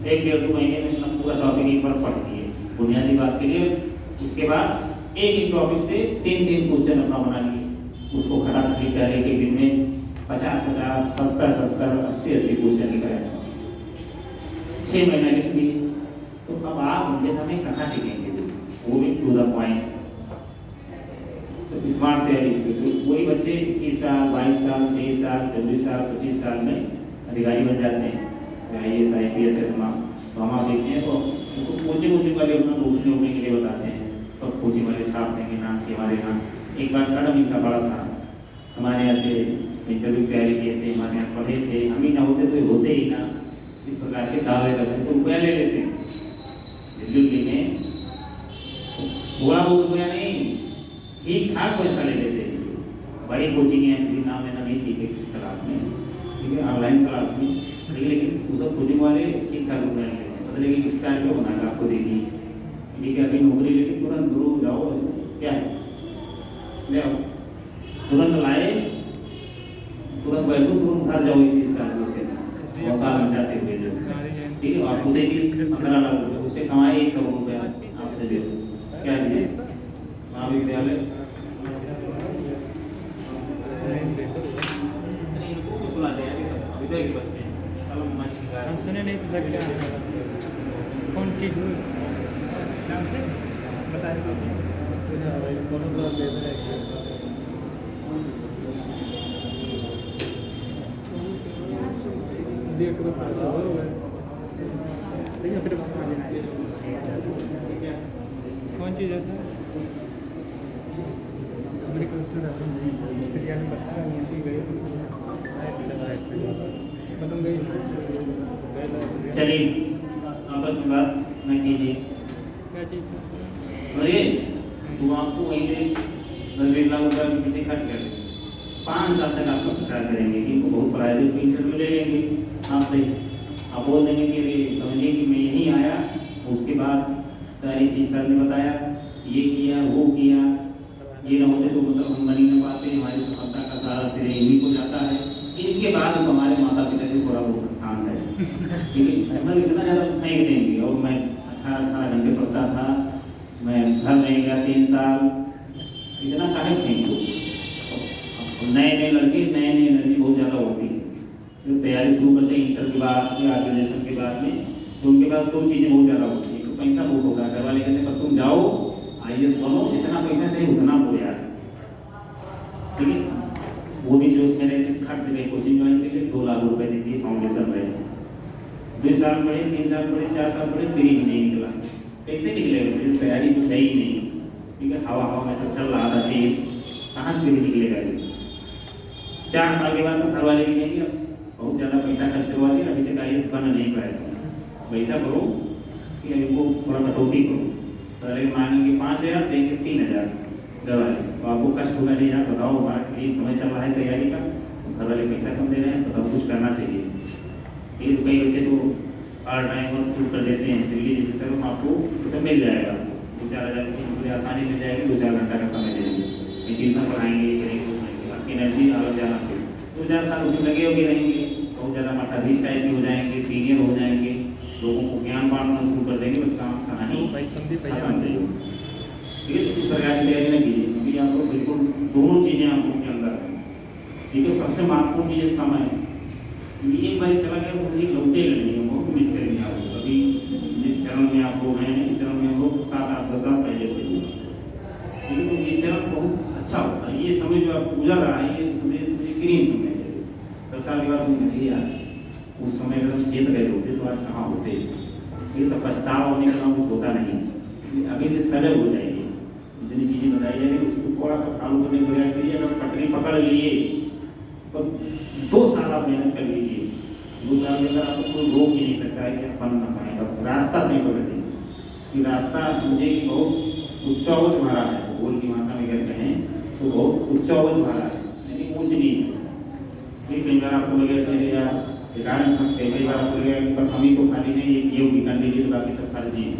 1-1.5 महीने में इतना पूरा टॉपिक एक बार पढ़ दिए बुनियादी बात के लिए। उसके बाद एक टॉपिक से 3-3 क्वेश्चन अपना बना लिए, उसको खड़ा कर एक एक दिन में 50-50, 70-70, 80-80 क्वेश्चन लिखा है, 6 महीने लिख लिए। तो अब आप उनके सामने कहाँ टिकेंगे, वो भी टू द पॉइंट। तो स्मार्ट तैयारी, तो वही बच्चे 21 साल, 22 साल, 23 साल, 24 साल, 25 साल में अधिकारी बन जाते हैं, IAS, IPS है तमाम। तो हम आप देखते हैं तो उनको कोचिंग वाले अपना नौकरी के लिए बताते हैं, सब कोचिंग वाले छाप देंगे नाम कि हमारे यहाँ एक बार कदम इनका बड़ा था, हमारे यहाँ से इंटरव्यू तैयारी किए थे, हमारे यहाँ पढ़े थे, हम ही ना होते तो होते ही ना, इस प्रकार के दावे करते हैं। तो रुपया ले लेते हैं दिल्ली में, थोड़ा बहुत रुपया नहीं, ठीक ठाक पैसा ले लेते हैं। बड़ी कोचिंग है, नाम लेना नहीं ठीक है इस क्लास में, ठीक है, ऑनलाइन क्लास में, लेकिन उस कोचिंग वाले ठीक ठाक रुपया लेते हैं, मतलब लेकिन इस टाइम पे बनाकर आपको दे दी, ठीक है, अभी नौकरी लेके तुरंत दूर जाओ, क्या है ले आओ, तुरंत लाए, तुरंत बैठो, तुरंत घर जाओ, इसी कार्य से मौका बचाते हुए जो, ठीक है। आपको देखिए 15 लाख रुपये उससे कमाए 1 करोड़ रुपया आपसे दे दो, क्या दीजिए महाविद्यालय बच्चे हम सुने नहीं तो सर क्या कौन चीज़ नाम से बता दीजिए। कौन चीज़ है चलिए आपस में बात न कीजिए, क्या चीज़ अरे तो आपको वहीं से 10 लाख रुपये में पीछे खर्च कर 5 साल तक आपका प्रचार करेंगे कि इनको बहुत पढ़ाया दे, इंटरव्यू ले लेंगे, आप सही आप बोल देंगे कि समझिए कि मैं यहीं आया, उसके बाद सारी चीज़ सर ने बताया, ये किया वो किया, ये न होते तो मतलब हम बन ही न पाते, हमारी सफलता का सारा श्रेय इन्हीं को जाता है। इनके बाद हमारे माता पिता की थोड़ा बहुत स्थान है, लेकिन मतलब इतना ज़्यादा फेंक देंगे। और मैं 18 घंटे पढ़ता था, मैं घर नहीं गया 3 साल, इतना काहे फेंक दो। नए नए लड़के नए नए एनर्जी बहुत ज़्यादा होती है, जो तैयारी शुरू करते हैं इंटर के बाद या ग्रेजुएशन के बाद में, तो उनके पास 2 चीज़ें बहुत ज़्यादा होती है। एक तो पैसा बहुत होगा, घर वाले कहते हैं तुम जाओ IAS बनो, जितना पैसा चाहिए उतना हो यार। ठीक है, वो भी जो मैंने खर्च गए कोचिंग ज्वाइन के लिए 2 लाख रुपए दी थी, फाउंडेशन रहे 2 साल पढ़े, 3 साल पढ़े, 4 साल पढ़े, फिर ही नहीं निकला। कैसे निकलेगा, तैयारी कुछ है ही नहीं। ठीक है, हवा हवा में सब चल रहा था, तेज कहाँ से भी निकलेगा ये। 4 साल के बाद तो घर वाले भी कहेंगे अब बहुत ज़्यादा पैसा खर्च करवा दिया, अभी तक IAS बन नहीं पाएगा, वैसा करो कि इनको थोड़ा कटौती करो। पहले मांगेंगे 5,000, देंगे 3,000 घर वाले, तो आपको कष्ट होगा नहीं यार, बताओ हमारा करीब समय चल रहा है तैयारी का, घर वाले पैसा कम दे रहे हैं, बताओ कुछ करना चाहिए। ये कई बच्चे तो पार्ट टाइम वर्क शुरू कर देते हैं, दिल्ली जैसे तरफ आपको तो मिल जाएगा 2-4 हज़ार रुपये नौकरी आसानी मिल जाएगी, 2-4 घंटा का समय देंगे, ट्यूशन पढ़ाएंगे, करेंगे, आपकी एनर्जी अलग जाना फिर 2-4 साल उसमें लगे होगे रहेंगे, बहुत ज़्यादा मठाधीश टाइप के हो जाएंगे, सीनियर हो जाएंगे, लोगों को ज्ञान बांटना शुरू कर देंगे, बस काम कहानी खत्म नहीं। ठीक है, तो सरकार की तैयारी न कीजिए, क्योंकि आप लोग बिल्कुल दोनों चीज़ें आपको के अंदर हैं। ठीक है, सबसे महत्वपूर्ण चीज़ समय, क्योंकि एक बार चला गया तो मुझे लौटे लगेंगे, बहुत मिस करेंगे आप लोग। अभी जिस चरण में आप लोग हैं, इस चरण में हम लोग 7-8-10 साल पहले थे, ठीक है, तो ये चरण बहुत अच्छा होता है। ये समय जो आपको गुजर रहा है, ये समय ग्रीन समय है। 10 साल के बाद मुझे नहीं यार, उस समय अगर हम खेत गए होते तो आज कहाँ होते। ये तो पछतावा होने का कुछ होता नहीं, अभी से सजग हो जाइए, जितनी चीज़ें बताई जाएगी उसको थोड़ा सा फॉलो करने का प्रयास कीजिए। अगर पटरी पकड़ लिए तो 2 साल आप मेहनत कर लीजिए, 2 साल में अगर आपको कोई रोक ही नहीं सकता है कि आप बन ना पाएगा, रास्ता सही पकड़ लीजिए। रास्ता समझे कि बहुत उच्चावच भरा है, भूगोल की भाषा में कहते हैं तो बहुत उच्चावच भरा है, यानी ऊँच नीच। कई बार आपको लगेगा चले यार बेकार में फंस गए, कई बार आपको लगेगा कि बस हम ही तो खाली नहीं, ये किए होगी कंटिन्यू, बाकी सब फर्जी है।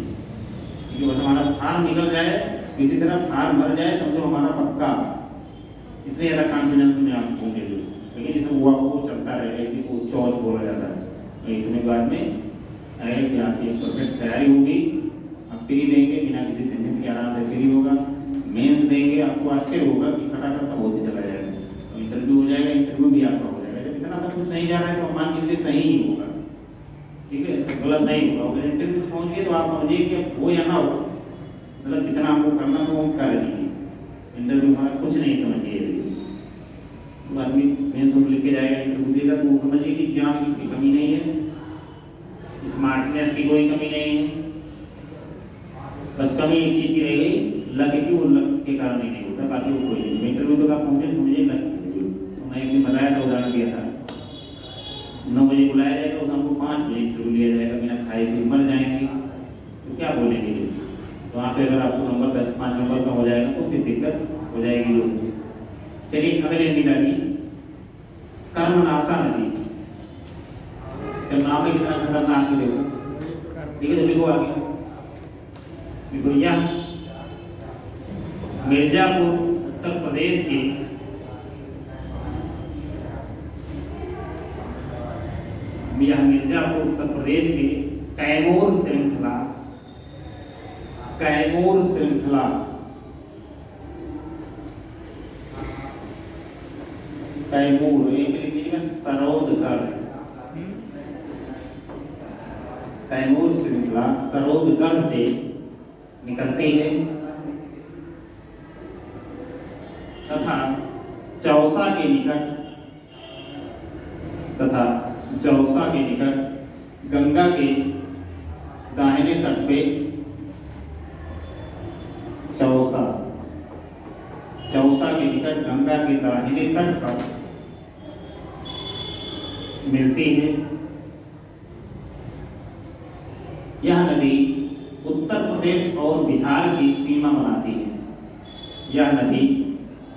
क्योंकि बस हमारा फार्म निकल जाए, किसी तरह फार्म भर जाए, समझो हमारा पक्का, इतने ज़्यादा कॉन्फिडेंस में आप होंगे। लेकिन इसमें हुआ वो चलता रहेगा, इसी को चौथ बोला जाता है। तो इसमें बाद में आएगा कि आपकी परफेक्ट तैयारी होगी, आप फ्री देंगे बिना किसी टेंशन के, आराम से फ्री होगा। मेंस देंगे, आपको आश्चर्य होगा कि खटाखट का बहुत ही चला जाएगा, इंटरव्यू हो जाएगा, इंटरव्यू भी आपका हो जाएगा। जब इतना सब कुछ नहीं जा रहा है तो मान लीजिए सही ही होगा, ठीक है, गलत नहीं होगा। अगर इंटरव्यू पहुँच गए तो आप समझिए कि हो या ना हो, मतलब कितना आपको करना तो वो कर लीजिए। इंटरव्यू हमारा कुछ नहीं समझिए, तो आदमी मेंस लिख के जाएगा, इंटरव्यू देगा, तो वो समझिए कि ज्ञान की कमी नहीं है, स्मार्टनेस की कोई कमी नहीं है, बस कमी एक चीज़ की रह गई, लक की, वो लक के कारण ही नहीं होता, बाकी वो कोई नहीं। इंटरव्यू तो आप पहुँचे समझिए लक, तो मैं एक दिन बताया था, उदाहरण दिया था, 9 बजे बुलाया जाएगा तो हमको 5 बजे इंटरव्यू लिया जाएगा, बिना खाए पिए मर जाएंगे, तो क्या बोलेंगे। तो वहाँ पे अगर आपको नंबर 10-5 नंबर का हो जाएगा तो फिर दिक्कत हो जाएगी लोगों। चलिए अगले दिन आगे कर्म नाशा नदी, जब नाम है कितना खतरनाक है देखो। ठीक है, तो लिखो आगे, लिखो यह मिर्जापुर उत्तर प्रदेश के मिर्जापुर उत्तर प्रदेश के कैमूर श्रृंखला कैमूर सरोदगढ़, कैमूर श्रृंखला सरोदगढ़ से निकलती है तथा चौसा के निकट गंगा के दाहिने तट पे चौसा के निकट गंगा के दाहिने तट पर मिलती है। यह नदी उत्तर प्रदेश और बिहार की सीमा बनाती है। यह नदी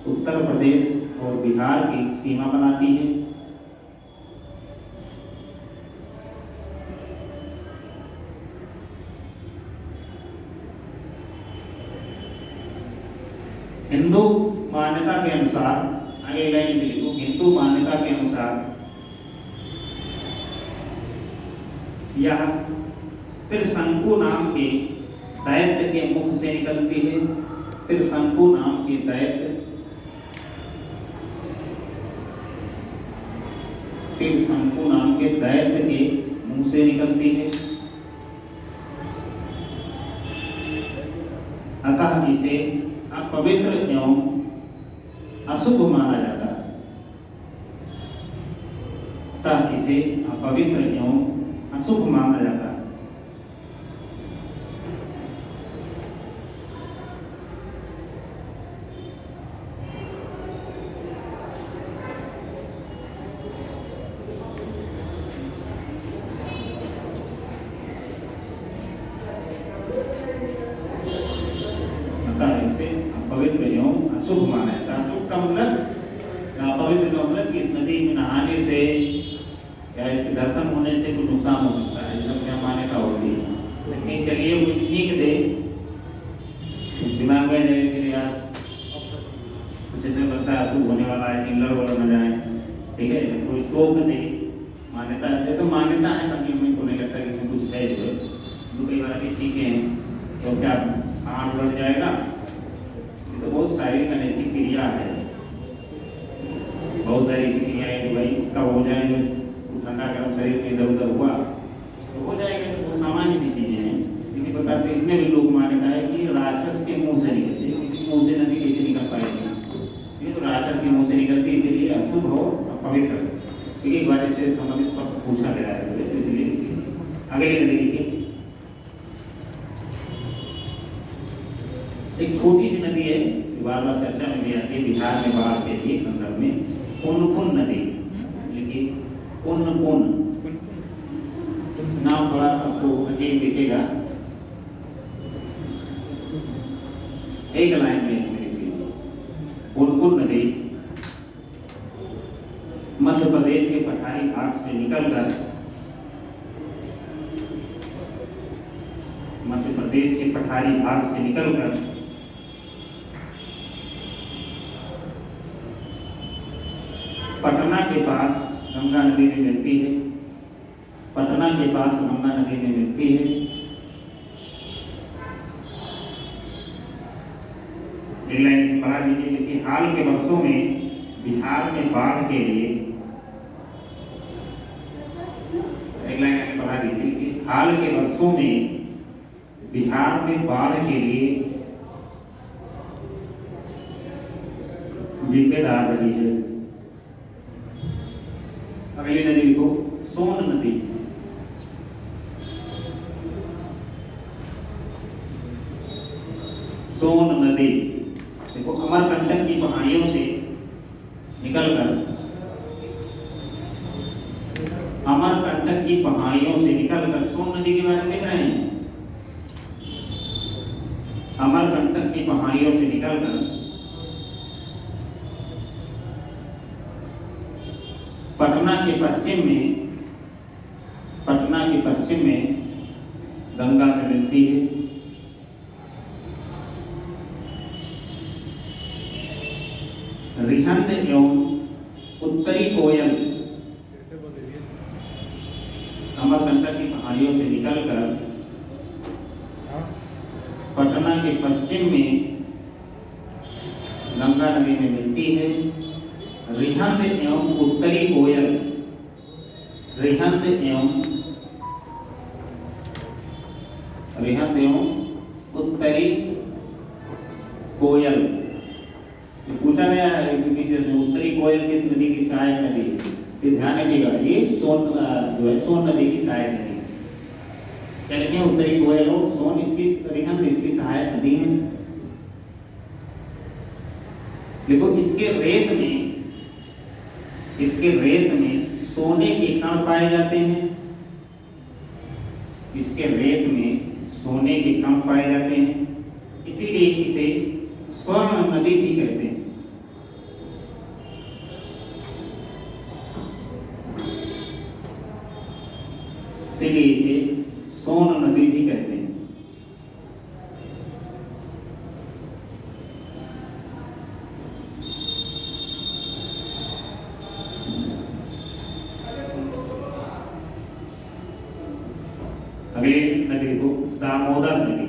उत्तर प्रदेश और बिहार की सीमा बनाती है। हिंदू मान्यता के अनुसार, आगे लाइन में लिखो, हिंदू मान्यता के अनुसार यह त्रिशंकु नाम के दैत्य के मुख से निकलती है। त्रिशंकु नाम के दैत्य, त्रिशंकु नाम के दैत्य के मुंह से निकलती है। अतः इसे अपवित्र एवं अशुभ माना जाता है। अतः इसे अपवित्र एवं अशुभ माना जाता है। इसे अपवित्र एवं अशुभ माना जाता है। अशुभ का मतलब, अपवित्र का मतलब कि इस नदी में नहाने से या इसके दर्शन होने से कुछ नुकसान हो सकता है, इसमें क्या मान्यता होती है। लेकिन चलिए कोई सीख दे, दिमाग में जाए कि यार कुछ ऐसा लगता है अशुभ होने वाला है, चिल्लर वाला न जाए, ठीक है, कोई टोक दे, मान्यता है तो मान्यता है, ताकि हमें को नहीं लगता कि इसमें कुछ है। जो कई बार भी सीखे हैं तो क्या आँख बढ़ जाएगा। ये तो बहुत सारी अनैतिक क्रिया है, बहुत सारी क्रियाएं जो भाई कब हो जाएंगे, ठंडा गर्म शरीर में इधर उधर हुआ तो हो जाएगा, तो सामान्य सी चीजें हैं। इसी प्रकार से इसमें भी लोग मान्यता है कि राक्षस के मुंह से निकलती है, किसी मुंह से नदी कैसे निकल पाएगी, ये तो राक्षस के मुंह से निकलती है, इसलिए अशुभ हो अपवित्र। एक बार इससे संबंधित पूछा गया है, तो इसलिए आगे नदी लिखिए। एक छोटी सी नदी है, बार बार चर्चा में भी आती है, बिहार में बाढ़ के लिए संदर्भ में, पुनपुन नदी लिखिए, पुनपुन नाम थोड़ा आपको अजीब दिखेगा, एक लाइन में लिखिए। पुनपुन नदी मध्य प्रदेश के पठारी घाट से निकलकर, मध्य प्रदेश के पठारी घाट से निकलकर पटना के पास गंगा नदी में मिलती है। पटना के पास गंगा नदी में मिलती है। लाइन बढ़ा दीजिए कि हाल के वर्षों में बिहार में बाढ़ के लिए, एक लाइन आगे बढ़ा दीजिए कि हाल के वर्षों में बिहार में बाढ़ के लिए जिम्मेदार रही है। अगली नदी लिखो, सोन नदी। सोन नदी देखो, अमरकंटक की पहाड़ियों से निकलकर, अमरकंटक की पहाड़ियों से निकलकर सोन नदी के बारे में लिख रहे हैं। अमरकंटक की पहाड़ियों से निकलकर पटना के पश्चिम में, पटना के पश्चिम में गंगा में मिलती है। रिहंद एवं उत्तरी कोयल, अमरकंटक की पहाड़ियों से निकलकर पटना के पश्चिम में गंगा नदी में मिलती है। रिहंद एवं उत्तरी कोयल, रिहंद एवं उत्तरी कोयल, पूछा गया है कि उत्तरी कोयल किस नदी की सहायक नदी है, फिर ध्यान रखिएगा, ये सोन जो है सोन नदी की सहायक नदी है। क्या लिखे, उत्तरी कोयल और सोन इसकी, रिहंद इसकी सहायक नदी है। देखो इसके रेत में, इसके रेत में सोने के कण पाए जाते हैं। इसके रेत में सोने के कण पाए जाते हैं, इसीलिए इसे स्वर्ण नदी भी कहते हैं। इसीलिए इसे सोन नदी भी कहते हैं। अगली नदी को दामोदर नदी,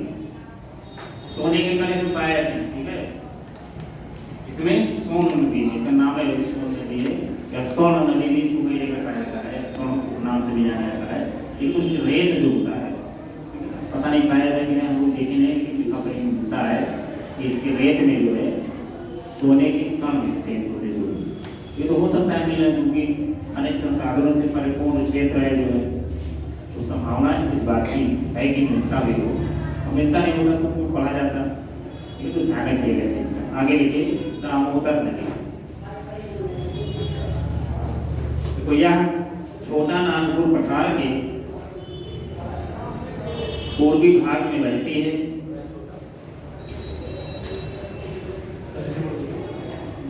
सोने के कने में पाया जाता है, ठीक है। इसमें सोन नदी, इसका नाम है सोन नदी है, या सोन नदी भी इसको कई जगह कहा जाता है, सोन नाम से भी जाना जाता है। ये कुछ रेत जो होता है, पता नहीं पाया जाता कि हम लोग देखे नहीं कि लिखा पढ़ी मिलता है कि इसके रेत में जो है सोने के कण मिलते हैं थोड़े जो। ये तो हो सकता है मिलना, क्योंकि अनेक संसाधनों से परिपूर्ण क्षेत्र है जो है, तो संभावना इस बात की है कि मिलता भी हो, और मिलता नहीं होगा तो क्यों पढ़ा जाता, ये तो ध्यान रखिएगा। आगे लिखिए दामोदर नदी। देखो यह छोटा नागपुर पठार के पूर्वी भाग में बहती है।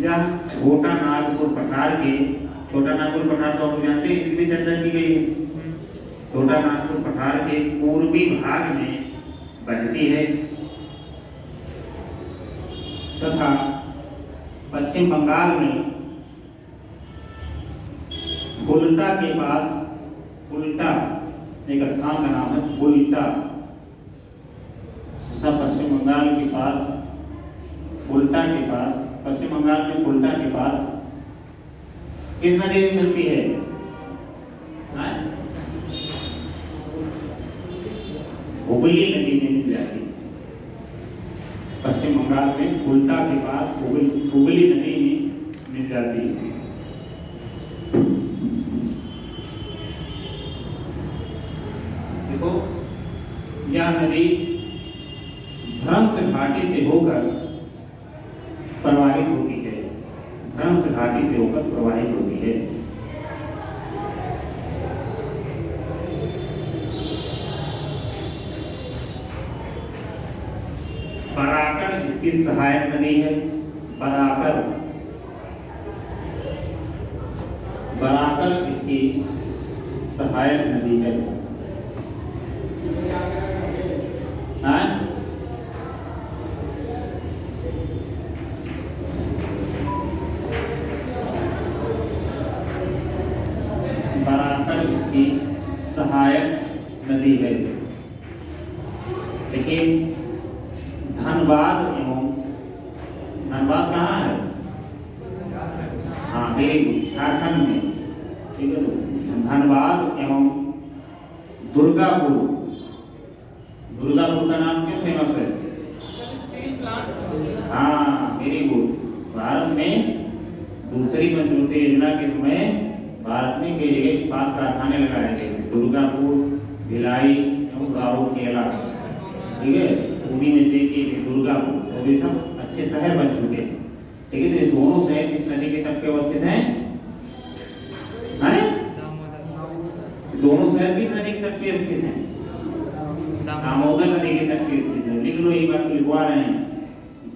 यह छोटा नागपुर पठार के, छोटा नागपुर पठार तो आप जानते हैं, इसकी चर्चा की गई है। छोटा नागपुर पठार के पूर्वी भाग में बहती है तथा पश्चिम बंगाल में बुल्टा के पास, बुल्टा एक स्थान का नाम है बुल्टा, तथा पश्चिम बंगाल के पास बुल्टा के पास, पश्चिम बंगाल में बुल्टा के पास किस नदी में मिलती है? हुगली नदी में मिल जाती है। पश्चिम बंगाल में बुल्टा के पास हुगली नदी में मिल जाती है। देखो यह नदी भ्रंश घाटी से होकर प्रवाहित होती है, भ्रंश घाटी से होकर प्रवाहित होती है। बराकर इसकी सहायक नदी है, बराकर, बराकर इसकी सहायक नदी है। बराकर इसकी सहायक नदी है। देखिए धनबाद एवं, धनबाद कहाँ है? हाँ वेरी गुड, झारखंड में, ठीक है। धनबाद एवं दुर्गापुर, दुर्गापुर का नाम क्यों फेमस है? हाँ वेरी गुड। भारत में दूसरी पंचवर्षीय योजना के समय भारत में कई जगह इस्पात कारखाने लगाए गए, दुर्गापुर, भिलाई एवं राउरकेला, ठीक है। उन्हीं में से एक दुर्गापुर, वो भी सब अच्छे शहर बन चुके हैं, ठीक है। तो ये दोनों शहर किस नदी के तट पे अवस्थित हैं? दोनों शहर किस नदी के तट पे स्थित हैं? दामोदर नदी के तट पे स्थित है। लिख लो, एक बात लिखवा रहे हैं,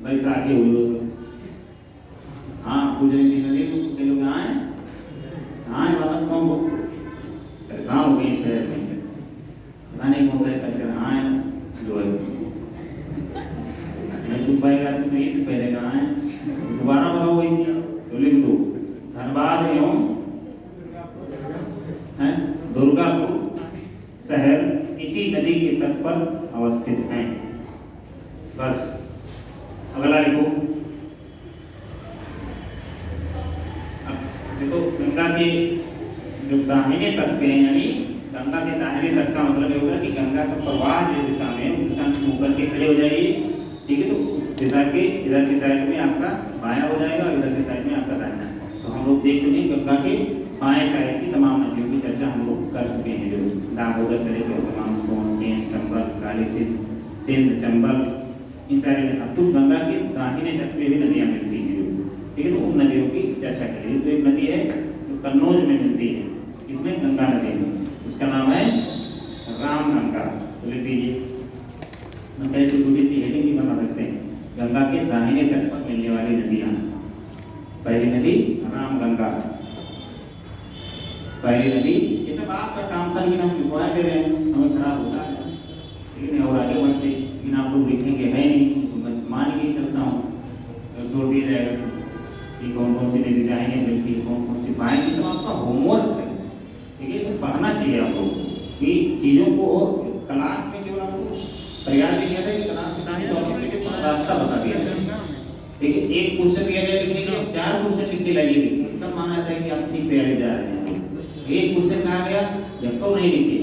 बैसाखी हुई हो सब। हाँ पूजन की नदी को कितने लोग आए? हाँ बात कौन को परेशान हो गई शहर में, पता नहीं कौन सा कल्चर आए जो है पाएगा तो ये से पहले कहाँ है? दोबारा बताओ वही चीज तो लिख दो। धनबाद एवं दुर्गापुर शहर इसी नदी के तट पर अवस्थित हैं। बस अगला लिखो। अब देखो गंगा के जो दाहिने तट पे हैं, यानी गंगा के दाहिने तट का मतलब ये होगा कि गंगा का प्रवाह जिस दिशा में उस दिशा में होकर के खड़े हो जाइए, ठीक है। तो दिशा के इधर की साइड में आपका बायां हो जाएगा, इधर की साइड में आपका दाहिना। तो हम लोग देख चुके गंगा के बाएं साइड की तमाम नदियों की चर्चा हम लोग कर चुके हैं, जो दामोदर से लेकर तमाम सोन, केन, चंबल, काली सिंध, चंबल, इन सारी। अब कुछ गंगा के दाहिने तट पे भी नदियाँ मिलती हैं, ठीक है। तो उन नदियों की चर्चा करेंगे। तो एक नदी है जो कन्नौज में मिलती है, इसमें गंगा नदी है, उसका नाम है रामगंगा। तो लिख दीजिए, छोटी सी हेडिंग भी बना सकते हैं, गंगा के दाहिने तट पर मिलने वाली नदियां। पहली नदी रामगंगा, पहली नदी। ये सब आपका काम था, लेकिन हम लिखवा दे रहे हैं, हमें खराब होता है, लेकिन और आगे बढ़ते, लेकिन आप लोग लिखेंगे है नहीं, तो मैं मान के चलता हूँ, छोड़ दिया जाएगा कि कौन कौन सी नदी जाएंगे मिलती, कौन कौन सी पाएंगे। तो आपका होमवर्क है, ठीक है। तो पढ़ना चाहिए आप लोग कि चीज़ों को क्लास में केवल आपको प्रयास ही किया था कि क्लास में नाम टॉपिक लेके रास्ता बता दिया था। ठीक है, एक क्वेश्चन दिया गया लिखने के लिए 4 क्वेश्चन लिख के लाइए लिखिए, तब माना जाता है कि आप ठीक तैयारी जा रहे हैं। एक क्वेश्चन कहा गया जब तो नहीं लिखे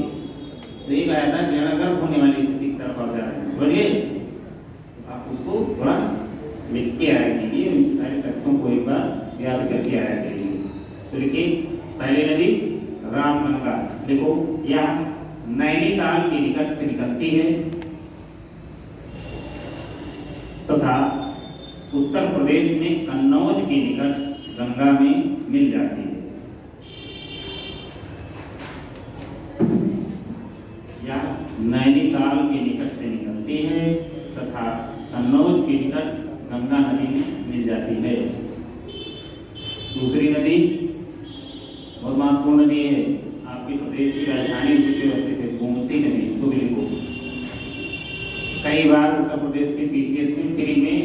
तो एक आया था ऋणागर्भ होने वाली स्थिति की तरफ आप जा रहे हैं, समझिए। आप उसको थोड़ा लिख के आया कीजिए, इन सारे तथ्यों को एक बार याद करके आया कीजिए। तो लिखिए, पहली नदी रामगंगा, देखो यह नैनीताल के निकट से निकलती है तथा उत्तर प्रदेश में कन्नौज के निकट गंगा में मिल जाती है। यह नैनीताल के निकट से निकलती है तथा कन्नौज के निकट गंगा नदी में मिल जाती है। दूसरी नदी बहुत महत्वपूर्ण नदी है, आपके प्रदेश की राजधानी स्थित है गोमती नदी, इसको भी लिखो। कई बार उत्तर प्रदेश के पीसीएस में फ्री में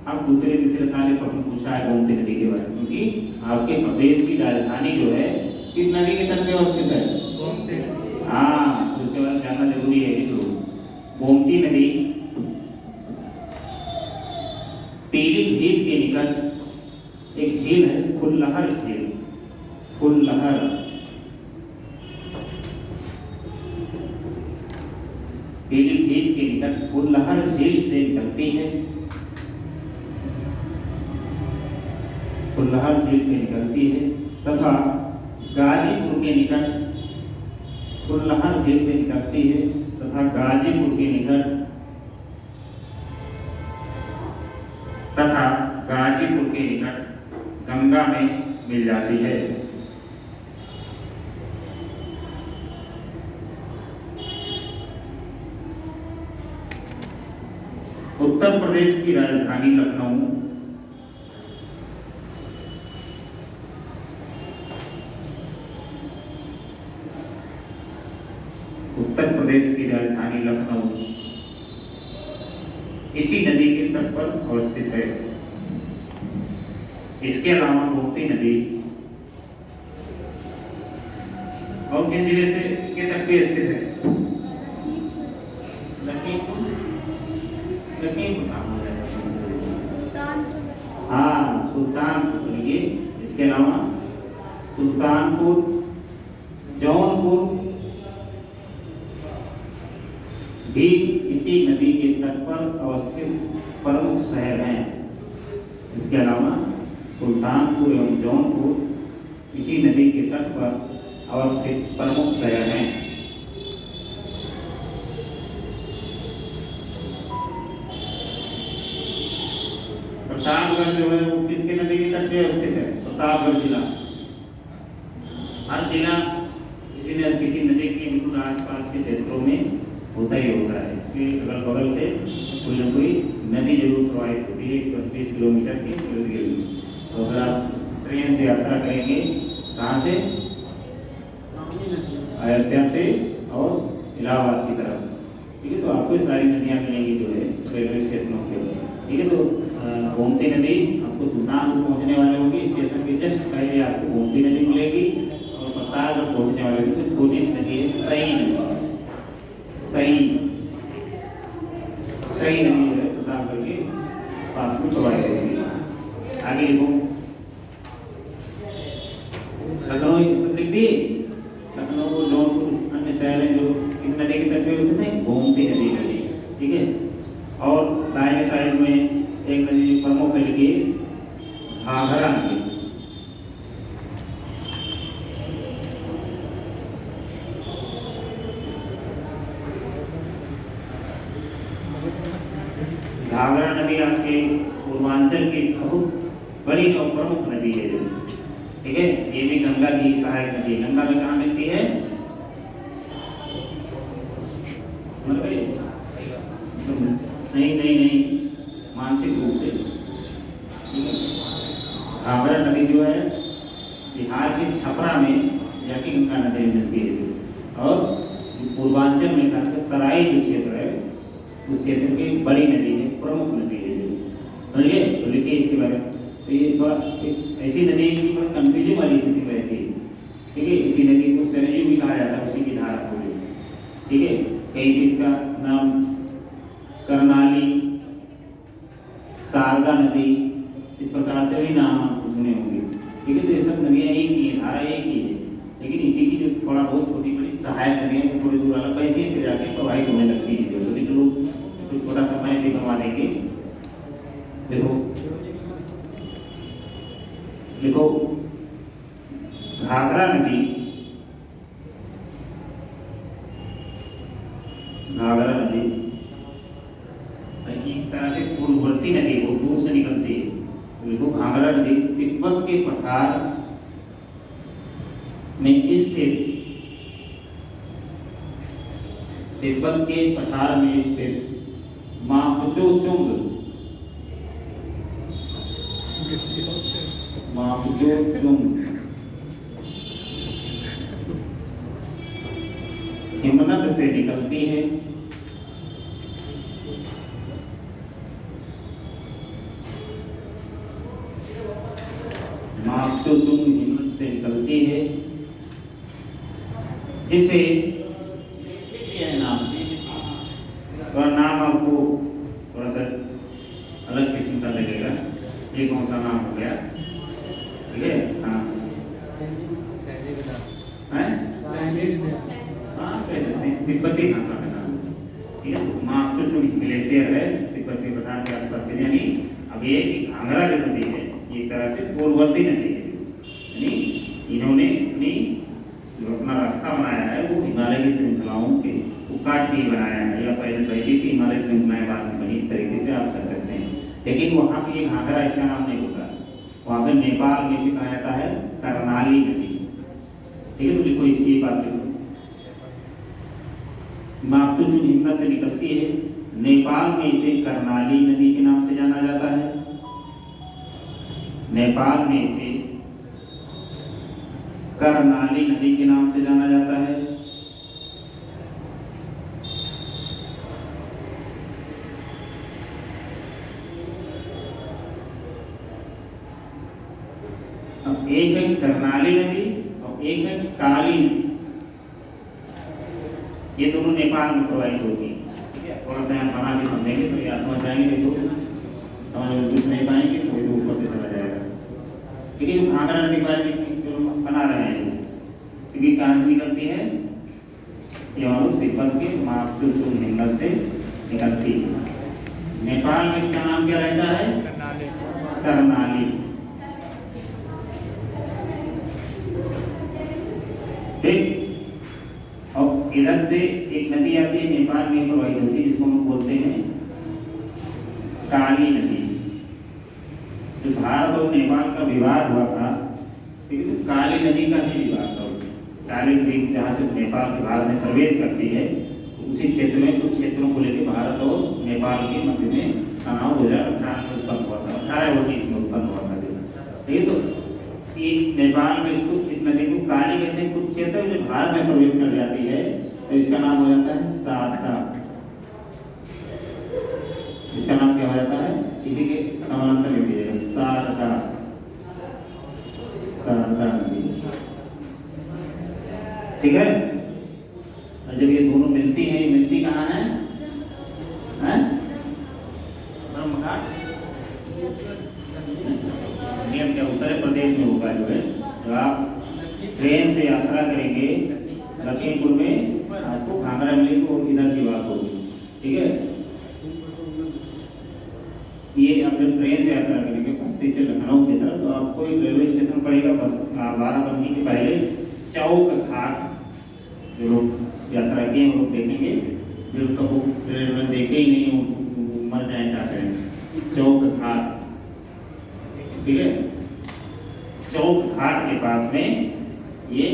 अब दूसरे तीसरे साल प्रश्न पूछा है गोमती नदी के बारे में, क्योंकि आपके प्रदेश की राजधानी जो है किस नदी के तट पे अवस्थित है? गोमती। हाँ, उसके बाद जानना जरूरी है। जो गोमती नदी पीलीभीत के निकट एक झील है, फुल्लहर झील, फुल्लहर। पीलीभीत के निकट फुल्लहर झील से निकलती है, फुल्लहर झील से निकलती है तथा गाजीपुर के निकट फुल्लहर झील से निकलती है तथा गाजीपुर के निकट गंगा में मिल जाती है। उत्तर प्रदेश की राजधानी लखनऊ उत्तर प्रदेश की राजधानी लखनऊ इसी नदी के तट पर अवस्थित है। इसके अलावा गोमती नदी और किस जिले से के तट पे स्थित है? लखीमपुर, हाँ सुल्तानपुर। ये इसके अलावा सुल्तानपुर, जौनपुर भी इसी नदी के तट पर अवस्थित प्रमुख शहर हैं। इसके अलावा सुल्तानपुर एवं जौनपुर इसी नदी के तट पर अवस्थित प्रमुख शहर हैं। प्रतापगढ़ जो है वो किसके नदी के तट पे अवस्थित है? प्रतापगढ़ जिला। हर जिला किसी न किसी नदी के बिल्कुल आसपास के क्षेत्रों में होता ही होता है। इसके अगल बगल से कोई न कोई नदी जरूर प्रवाहित होती है 25 किलोमीटर के इर्द गिर्द। तो अगर आप ट्रेन से यात्रा करेंगे कहाँ से? अयोध्या से और इलाहाबाद की तरफ, ठीक है, तो आपको सारी नदियाँ मिलेंगी जो है रेलवे स्टेशनों के ऊपर। ठीक है, तो गोमती नदी आपको सुल्तानपुर पहुँचने वाले होगी, स्टेशन के जस्ट पहले आपको गोमती नदी मिलेगी और प्रतापगढ़ पहुँचने वाले होगी तो छोटी सी नदी है सई नदी। सई नदी जो है प्रतापगढ़ के पास में प्रवाहित होगी। आगे लिखो, लखनऊ लिख दिए। लखनऊ, जौनपुर, अन्य शहर हैं जो इस नदी के तट पे होते हैं, गोमती नदी नदी। ठीक है, और दाहिने साइड में एक नदी प्रमुख है, लिखिए घाघरा नदी। घाघरा नदी आपके पूर्वांचल की बहुत बड़ी और प्रमुख नदी है। ठीक है, ये भी गंगा की सहायक नदी है। गंगा में कहाँ मिलती है? नहीं, मानसिक रूप से। ठीक है, घाघरा नदी जो है बिहार के छपरा में जाके गंगा नदी में मिलती है और पूर्वांचल में खासकर तराई जो क्षेत्र है उस क्षेत्र की बड़ी नदी है, प्रमुख नदी है। समझिए, तो लिखिए इसके बारे में। तो ये थोड़ा ऐसी नदी की थोड़ा कंफ्यूजन वाली स्थिति रहती है। ठीक है, इसी नदी को सरयू भी कहा जाता है, उसी की धारा को। ठीक है, कहीं भी इसका नाम करनाली, शारदा नदी, इस प्रकार से भी नाम आप सुने होंगे। ठीक है, तो ये सब नदियाँ एक ही है, धारा एक ही है, लेकिन इसी की जो थोड़ा बहुत छोटी बड़ी सहायक नदियाँ वो थोड़ी दूर अलग बहती है, फिर जाके प्रवाहित होने लगती है। जो सभी लोग कुछ थोड़ा समय भी करवा देंगे। देखो देखो घाघरा नदी, घाघरा नदी एक तरह से पूर्ववर्ती नदी को दूर से निकलती है। तो देखो घाघरा नदी तिब्बत के पठार में स्थित, तिब्बत के पठार में स्थित मापुचोचुंग, मापुचोचुंग हिमनद से निकलती है। मापुचोचुंग हिमनद से निकलती है, जिसे यह नाम, थोड़ा नाम आपको थोड़ा सा अलग किस्म का लगेगा। ये कौन सा नाम हो गया? ठीक है, हाँ तिब्बती भाषा का नाम। ठीक है, मापुचोचुंग ग्लेशियर है तिब्बती पठार के आसपास। यानी अब ये कि घाघरा जो नदी है ये एक तरह से पूर्ववर्ती नदी है, यानी इन्होंने अपनी जो अपना रास्ता बनाया है वो हिमालय की श्रृंखलाओं के को काट के बनाया है, या पहले की हिमालय श्रृंखलाएं बाद में बनी, इस तरीके से आप कर सकते हैं। लेकिन वहाँ पे ये घाघरा इसका नाम नहीं होता, वहाँ पे नेपाल में से कहा जाता है करनाली नदी। ठीक है, तो देखो इसकी बात देखो, मापुचोचुंग हिमनद से निकलती है, नेपाल में इसे करनाली नदी के नाम से जाना जाता है। नेपाल में इसे करनाली नदी के नाम से जाना जाता है। अब एक है करनाली नदी और एक है काली नदी, ये दोनों नेपाल में प्रवाहित होती है। ठीक है, थोड़ा सा यहाँ बना के समझेंगे तो या समझ जाएंगे, नहीं तो समझ में कुछ नहीं पाएंगे तो वो ऊपर से चला जाएगा। ठीक है, घाघरा नदी के बारे में बना रहे हैं, क्योंकि कहाँ से निकलती है? ये मालूम तिब्बत के मापुचोचुंग हिमनद से निकलती है। नेपाल में इसका नाम क्या रहता है? करनाली। ठीक, और इधर से एक नदी आती है नेपाल में प्रवाहित होती है, जिसको हम बोलते हैं काली नदी। जो भारत और नेपाल का विवाद हुआ था, ठीक है, तो काली नदी का ही विवाद था। काली नदी जहाँ से नेपाल के भारत में प्रवेश करती है, उसी क्षेत्र में कुछ क्षेत्रों को लेकर भारत और नेपाल के मध्य में तनाव 2018 में उत्पन्न हुआ था, 18 में उत्पन्न हुआ था। ठीक है, तो नेपाल में इसको इस नदी को काली कहते हैं। कुछ क्षेत्र जो भारत में प्रवेश कर जाती है तो इसका नाम हो जाता है शारदा। इसका नाम क्या हो जाता है? इसी के समानांतर लिख दीजिएगा, शारदा, शारदा नदी। ठीक है, और जब ये दोनों मिलती हैं, ये मिलती कहाँ है? ब्रह्मघाट नियम क्या उत्तर प्रदेश में होगा। जो है जब आप ट्रेन से यात्रा करेंगे लखीमपुर में, आपको घाघरा मिले तो इधर की बात होगी। ठीक है, ये आप जब ट्रेन से यात्रा करेंगे बस्ती से लखनऊ की तरफ, तो आपको एक रेलवे स्टेशन पड़ेगा बाराबंकी के पहले चौक घाट। जो लोग यात्रा किए हैं वो लोग देखेंगे, जो कभी रेलवे देखे ही नहीं मर जाए क्या करें। चौक घाट, ठीक है, चौक घाट के पास में ये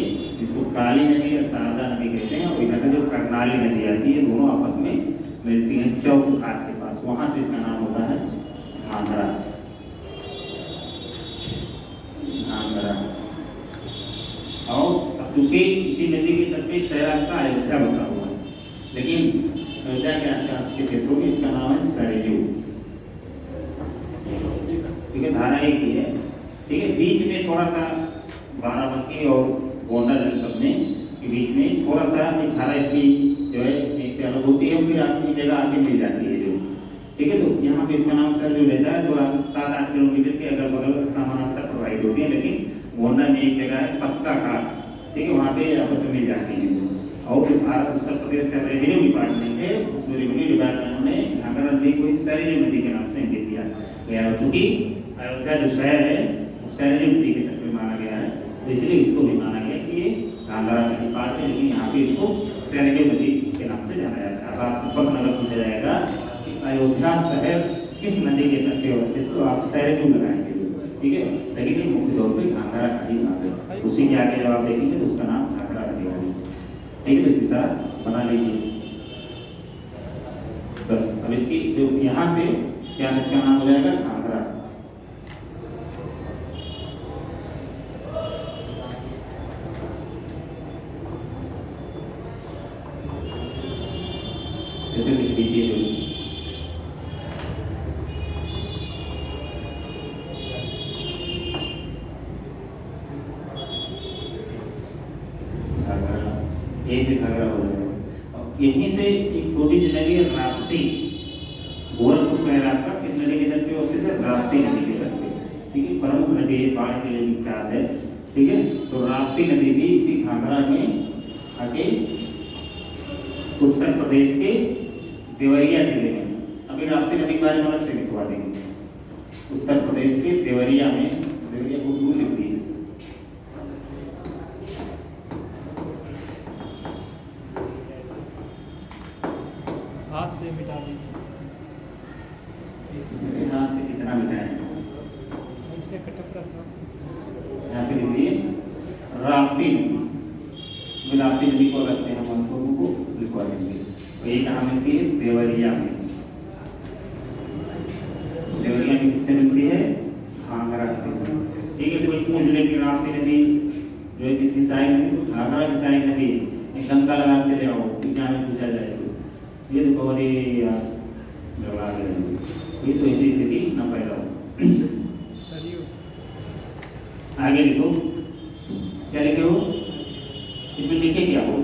इसको काली नदी और शारदा नदी कहते हैं, और इधर जो करनाली नदी आती है दोनों आपस में मिलती हैं चौक घाट के पास, वहां से इसका नाम होता है घाघरा। घाघरा। और क्योंकि इसी नदी के तट पे शहर का अयोध्या बसा हुआ है, लेकिन अयोध्या के आसपास के क्षेत्रों में इसका नाम है सरयू। ठीक है, धारा एक ही है। ठीक है, बीच में थोड़ा सा बाराबंकी और गोंडा जनपद में के बीच में थोड़ा सा एक धारा इसकी जो है से अलग होती है, फिर आपकी जगह आके मिल जाती है जो, ठीक है। तो यहाँ पे इसका नाम सर जो रहता है थोड़ा 7-8 किलोमीटर के अगल बगल सामान तक प्रोवाइड होती है, लेकिन गोंडा में एक जगह है पस्का घाट, ठीक है, वहाँ पे आपस में मिल जाती है। और जो भारत उत्तर प्रदेश का रेवेन्यू डिपार्टमेंट है, उस रेवेन्यू डिपार्टमेंट ने घाघरा नदी को सैरली नदी के नाम से इंगित किया गया है, क्योंकि अयोध्या जो शहर है वो सैरली नदी के तट में माना गया है, तो इसलिए इसको भी माना गया कि ये घाघरा नदी पार्ट है, लेकिन यहाँ पे इसको सैरली नदी के नाम से जाना जाता है। अब आपको प्रश्न अगर पूछा जाएगा कि अयोध्या शहर किस नदी के तट पे होते, तो आप सैरली लगाएंगे, ठीक है, लेकिन मुख्य तौर पर घाघरा नदी नाम है, उसी के आगे जब आप देखेंगे तो उसका नाम घाघरा नदी होगा, ठीक है। तो इसी तरह बना लीजिए बस। अब इसकी जो यहाँ से क्या इसका नाम हो जाएगा घाघरा, जैसे लिख लीजिए जो से घाघरा हो जाएगा। यहीं से एक छोटी सी नदी है राप्ती, गोरखपुर शहर आपका किस नदी के तट पे स्थित है, राप्ती नदी के तट पे, ठीक है, प्रमुख नदी है, बाढ़ के लिए विख्यात है, ठीक है। तो राप्ती नदी भी इसी घाघरा में आके उत्तर प्रदेश के देवरिया जिले में, अभी राप्ती नदी के बारे में अलग से लिखवा देंगे, उत्तर प्रदेश के देवरिया में, देवरिया को दूर लिखती है, हाथ से मिटा दीजिए, हाथ से कितना मिटाएं, ऐसे कटक रहा यहाँ पे लिख दिए राप्ती राप्ती नदी को अलग से हम उनको लिखवा देंगे। तो ये कहाँ मिलती है, देवरिया में, देवरिया में किससे मिलती है, घाघरा से, ठीक है। तो कोई पूछ ले कि राप्ती नदी जो है किसकी सहायक नदी, तो घाघरा की सहायक नदी, शंका लगा के ले आओ एग्जाम में पूछा जाए तो ये देखो अरे लगा ये तो ऐसी स्थिति न पैदा हो। आगे लिखो, क्या लिखे हो, इसमें लिखे क्या हो,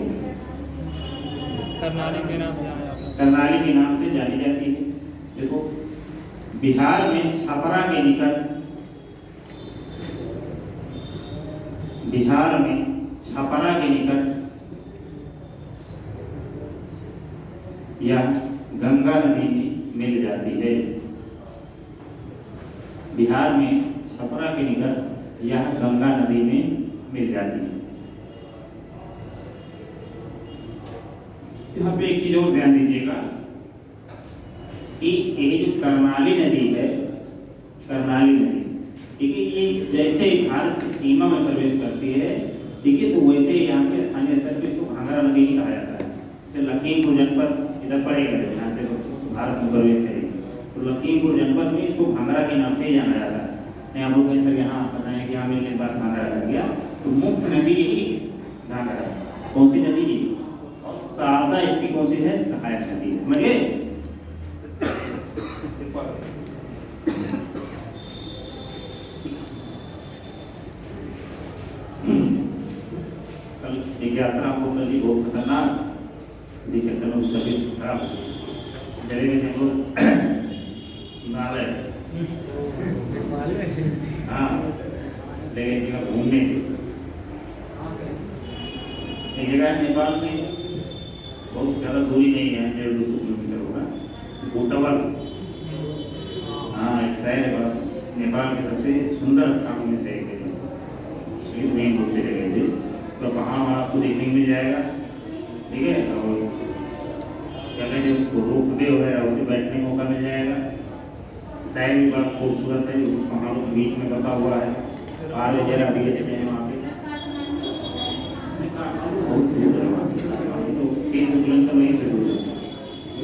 करनाली के नाम से जाना जाता है, करनाली के नाम से जानी जाती है। देखो बिहार में छपरा के निकट, बिहार में छपरा के निकट यह गंगा नदी में मिल जाती है, बिहार में छपरा के निकट यह गंगा नदी में मिल जाती है। यहाँ पे एक चीज और ध्यान दीजिएगा कि ये जो करनाली नदी है, करनाली नदी, ठीक है, ये जैसे ही भारत की सीमा में प्रवेश करती है, ठीक है, तो वैसे यहाँ पे अन्य स्तर पे इसको घाघरा नदी ही कहा जाता है। जैसे लखीमपुर जनपद इधर पड़ेगा, यहाँ से भारत में प्रवेश करेगी, तो लखीमपुर जनपद में इसको घाघरा के नाम से ही जाना जाता है। नहीं आप लोग सर यहाँ बताएं कि यहाँ मिलने के बाद घाघरा कर दिया, तो मुख्य नदी यही घाघरा, कौन सी नदी है, और शारदा इसकी कौन सी है, सहायक नदी है, समझ गए। कल एक यात्रा हो कल बहुत खतरनाक दिक्कत सभी खराब चले गए थे लोग हिमालय, हाँ ले गए जगह घूमने, एक जगह है नेपाल में, बहुत ज़्यादा दूरी नहीं है, 150-200 किलोमीटर होगा, कोटवाल, हाँ एक शहर है नेपाल के सबसे सुंदर स्थानों में से एक है, वहीं घूमते जगह थे, तो वहाँ आपको देखने को मिल जाएगा, ठीक है। और क्या कहते हैं उसको, रोप वे वगैरह उसे बैठने का मौका मिल जाएगा, टाइम भी बड़ा खूबसूरत है, पहाड़ों के बीच में बता हुआ है, पहाड़ वगैरह भी अच्छे हैं वहाँ पे, बहुत दूर है, 300 किलोमीटर वहीं से दूर है।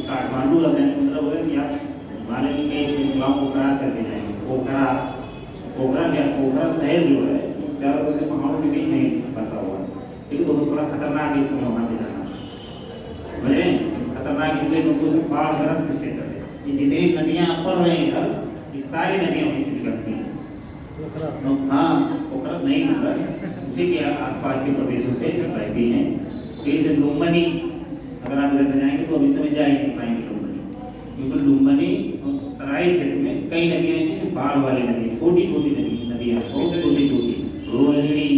काठमांडू मतलब है कि आप हिमालय के गाँव को क्रॉस करके जाएंगे, पोखरा, पोखरा क्या, पोखरा शहर जो है चारों तरफ से पहाड़ों के बीच नहीं बसा हुआ है, ठीक है, तो थोड़ा खतरनाक है इसमें वहाँ पे जाना, समझे, खतरनाक इसलिए उनको सब बाढ़ग्रस्त क्षेत्र है, ये जितनी नदियाँ पड़ रही हैं ये सारी नदियाँ वहीं से निकलती हैं, तो हाँ पोखरा नहीं निकला, उसी के आसपास के प्रदेशों से बहती हैं। तो ये लुम्बिनी, अगर अगर आप इधर जाएंगे तो अभी समय जा ही नहीं पाएंगे लुम्बिनी, क्योंकि लुम्बिनी और तराई क्षेत्र में कई नदियाँ ऐसी जो बाढ़ वाली नदी, छोटी छोटी नदियाँ, बहुत छोटी छोटी, रोहिणी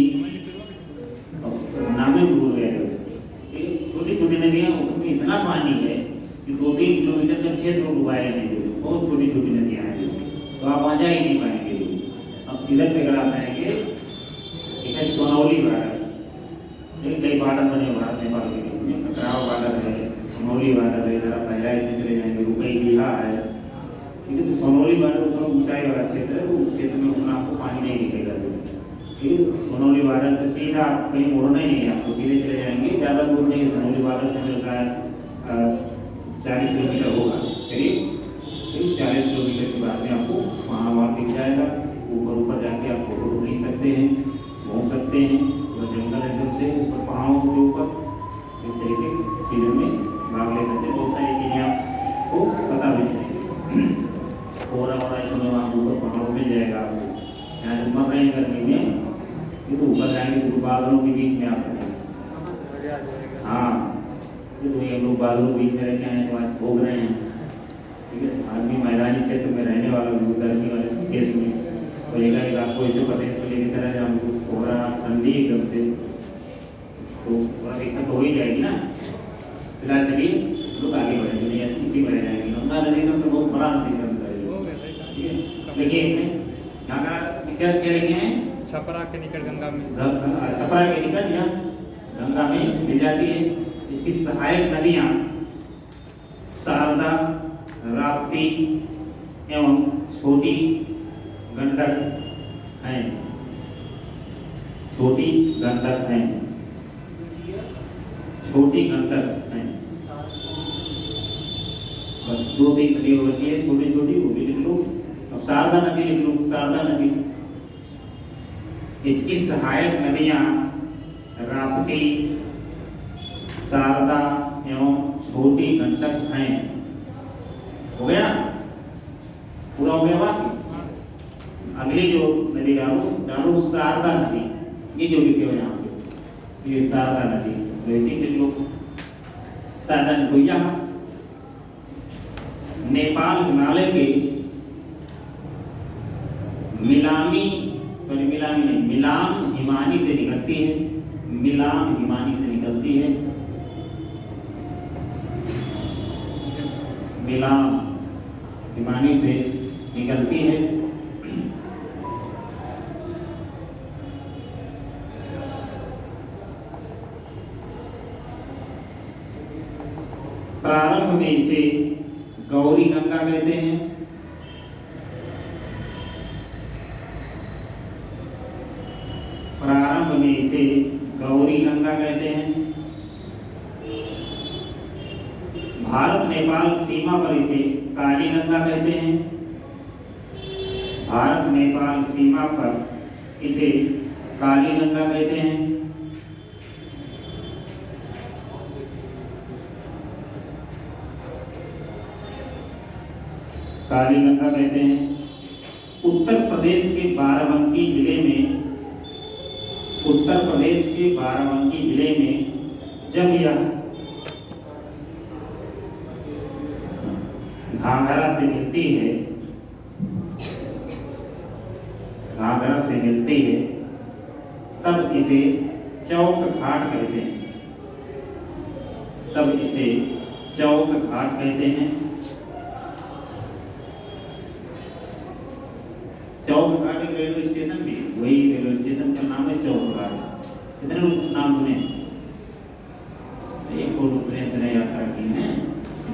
नामे भूल गए, छोटी छोटी नदियाँ, उसमें इतना पानी है कि 2-3 किलोमीटर का क्षेत्र डुबाए नहीं, बहुत छोटी छोटी नदियाँ हैं, तो आप वहाँ जा ही नहीं पाएंगे। अब इधर पे अगर आप आएंगे, एक है सोनौली बॉर्डर, कई बॉर्डर बने भारत नेपाल के बीच में, खतराव बॉर्डर है, सोनौली बॉर्डर है, इधर आप बहराइच में चले जाएंगे, रुपई बिहार है, ठीक है। तो सोनौली बॉर्डर थोड़ा ऊंचाई वाला क्षेत्र है, उस क्षेत्र में उतना आपको पानी नहीं दिखेगा, ठीक है। सोनौली बॉर्डर से सीधा आप कहीं मुड़ना ही नहीं है, आपको सीधे चले जाएंगे, ज़्यादा दूर नहीं, सोनौली बॉर्डर से मिल रहा है 40 किलोमीटर होगा करीब, 40 किलोमीटर के बाद में आपको वहाँ दिख जाएगा। ऊपर जाके आप फोटो खींच सकते हैं, घूम सकते हैं, और जंगल एकदम से ऊपर पहाड़ों के ऊपर इस तरीके चीज़ों में भाग ले सकते हैं। बहुत सारी चीज़ें आपको पता भी चलेंगी, और इस समय वहाँ ऊपर पहाड़ों में जाएगा आपको, यहाँ जो मर रहे हैं गर्मी में, ये तो ऊपर जाएंगे तो बादलों के बीच में आप रहेंगे। हाँ, ये तो हम लोग बादलों के बीच में रहते हैं, तो आज भोग रहे हैं, ठीक है। आदमी मैदानी क्षेत्र में रहने वाला गर्मी वाले केस में तो एक आपको ऐसे पता चले की तरह जब थोड़ा ठंडी एकदम से, तो थोड़ा दिक्कत हो ही जाएगी ना। फिलहाल चलिए लोग आगे बढ़ेंगे, नहीं ऐसी इसी बढ़ जाएंगे। गंगा नदी का तो बहुत बड़ा नदी का, ठीक है। देखिए इसमें यहाँ का क्या क्या लिखे हैं, छपरा के निकट गंगा में, छपरा के निकट यहाँ गंगा में मिल जाती है। इसकी सहायक नदियाँ शारदा, राप्ती एवं छोटी गंडक हैं, छोटी गंडक हैं, छोटी गंडक हैं। बस 2-3 नदी बची है छोटी छोटी, वो भी लिख लो। अब शारदा नदी लिख लो, शारदा नदी। इसकी सहायक नदियाँ राप्ती, शारदा एवं छोटी गंडक हैं। हो गया, पूरा हो गया बात। अगली जो नदी डालो शारदा नदी, ये जो लिखे हो यहाँ पे, ये शारदा नदी, तो लिख लो शारदा नदी। यहाँ नेपाल हिमालय के मिलामी मिलाम हिमानी से निकलती है, मिलाम हिमानी से निकलती है, मिलाम हिमानी से निकलती है। प्रारंभ में इसे गौरी गंगा कहते हैं, प्रारंभ में इसे गौरी गंगा कहते हैं। भारत नेपाल सीमा पर इसे काली गंगा कहते हैं, भारत नेपाल सीमा पर इसे काली गंगा कहते हैं। काली गंगा कहते हैं। उत्तर प्रदेश के बाराबंकी जिले में, उत्तर प्रदेश के बाराबंकी जिले में जब यह घाघरा से मिलती है, घाघरा से मिलती है, तब इसे चौक घाट कहते हैं, तब इसे चौक घाट कहते हैं। चौक घाट एक रेलवे स्टेशन भी, वही रेलवे स्टेशन का नाम है चौक घाट। कितने लोग नाम सुने? एक फोटो ट्रेन से नहीं यात्रा की है,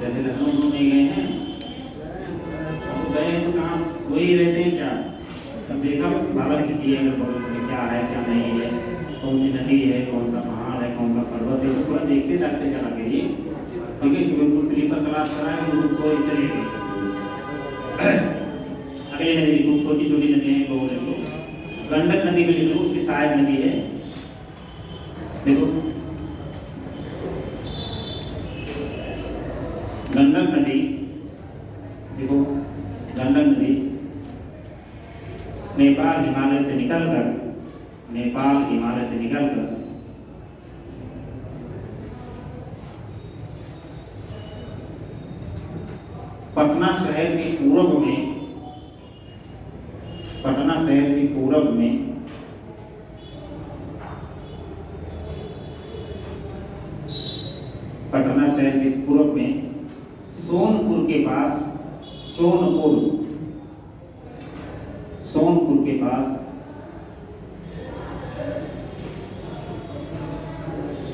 जैसे लखनऊ नहीं गए हैं, गए तो कहाँ वही रहते हैं क्या? सब देखा बाबा की किए में क्या है क्या नहीं है, कौन सी नदी है, कौन सा पहाड़ है, कौन सा पर्वत है, उसको देखते जाते चला करिए, ठीक है। बिल्कुल स्लीपर क्लास कराए उसको चलेगी। अगले नदी लिखो, छोटी छोटी नदियाँ हैं, वो लिखो। गंडक नदी भी लिखो, उसकी सहायक नदी है, देखो गंडक नदी, देखो गंडक नदी नेपाल हिमालय से निकलकर, नेपाल हिमालय से निकलकर पटना शहर के पूर्व में, पटना शहर के पूर्व में पटना शहर के पूर्व में सोनपुर के पास, सोनपुर के पास,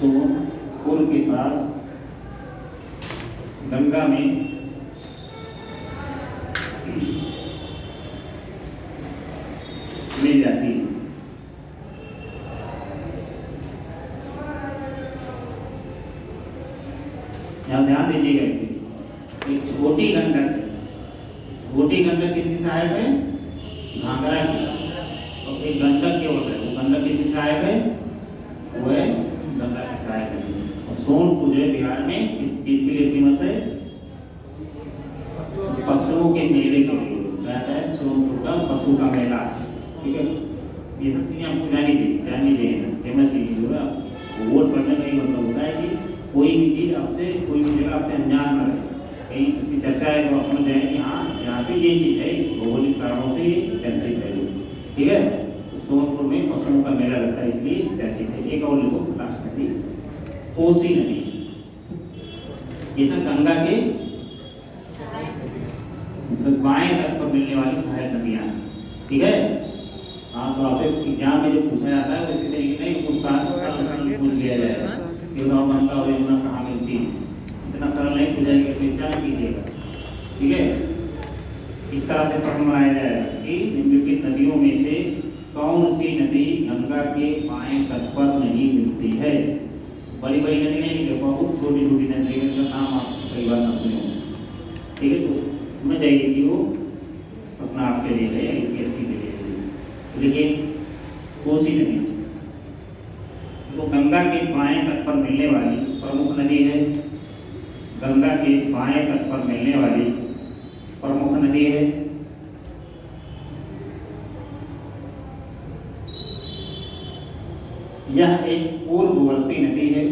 सोनपुर के पास गंगा में मिल जाती है। यहाँ ध्यान दीजिएगा, एक छोटी गंडक है, छोटी गंडक किसकी सहायक है? घाघरा की। और एक गंडक केवल है, वो गंडक किसकी सहायक है? वो है गंगा की सहायक है। और सोनपुर जो है बिहार में किस चीज के लिए फेमस है? पशुओं के मेले के लिए रहता है सोनपुर का पशु का मेला। ठीक है, ये सब चीजें आपको जानी चाहिए, फेमस चीज जो है। वोट पढ़ने का ये मतलब होता है कि कोई भी चीज आपसे, कोई भी जगह आपसे अनजान न रहे, कहीं उसकी चर्चा है तो अपन जाए कि हाँ यहाँ पे ये चीज है, भौगोलिक कारणों से ये चर्चित है। ठीक है, तो सोनपुर में पशुओं का मेला लगता है इसलिए चर्चित है। एक और लिखो, लास्ट नदी कोसी नदी, ये सब गंगा के बाएं तट पर मिलने वाली सहायक नदियां। ठीक है, हाँ तो आपसे एग्जाम में जो पूछा जाता है वैसे तरीके नहीं पूछ लिया जाएगा कि गंगा और यमुना कहाँ मिलती है, इतना सरल नहीं पूछाएगा, परीक्षा में कीजिएगा। ठीक है, इस तरह से प्रश्न बनाया जाएगा कि निम्नलिखित नदियों में से कौन सी नदी गंगा के बाएं तट पर नहीं मिलती है? बड़ी बड़ी नदी नहीं लिखे, बहुत छोटी छोटी नदी का नाम आप कई बार ना सुने होंगे। ठीक है, तो समझ जाइए कि वो अपना आपके लिए है, यूपीएससी के लिए। देखिए कोसी नदी तो गंगा के बाएं तट पर मिलने वाली प्रमुख नदी है, गंगा के बाएं तट पर मिलने वाली प्रमुख नदी है। यह एक पूर्ववर्ती नदी है,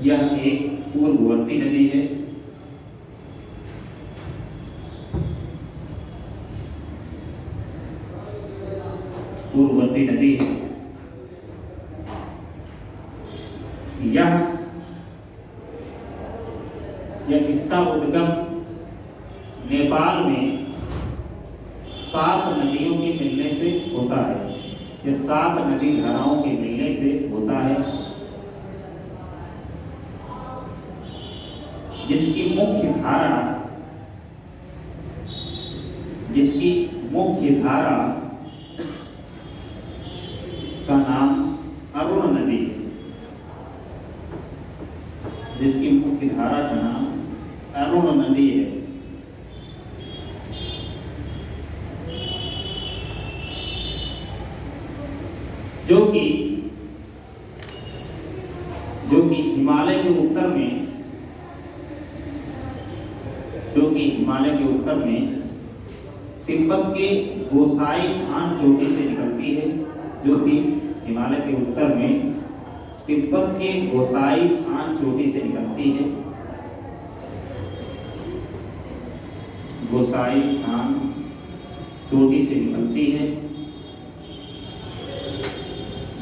यह एक पूर्ववर्ती नदी है। पूर्ववर्ती नदी है। यह इसका उद्गम नेपाल में 7 नदियों के मिलने से होता है। ये 7 नदी धाराओं के मिलने से होता है, जिसकी मुख्य धारा का नाम अरुण नदी है, जिसकी मुख्य धारा का नाम अरुण नदी है। जो कि हिमालय के उत्तर में तिब्बत के गोसाई थान चोटी से निकलती है, जो कि हिमालय के उत्तर में तिब्बत के गोसाई थान चोटी से निकलती है। गोसाई थान चोटी से निकलती है,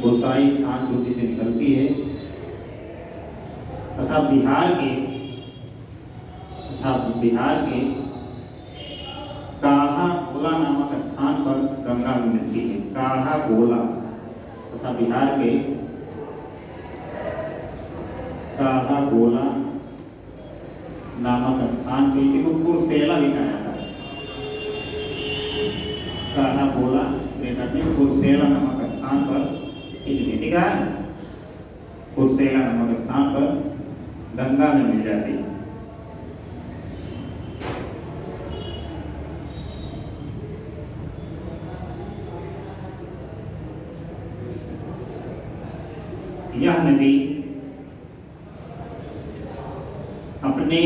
गोसाई थान चोटी से निकलती है तथा बिहार के काढ़ा गोला नामक स्थान पर गंगा में मिलती है। काढ़ा गोला तथा बिहार के काढ़ा गोला नामक स्थान को इसी को कुर्सेला भी कहा जाता है। काढ़ा गोला कुर्सेला नामक स्थान पर दिखा है, कुर्सेला नामक स्थान पर गंगा में मिल जाती है। यह नदी अपने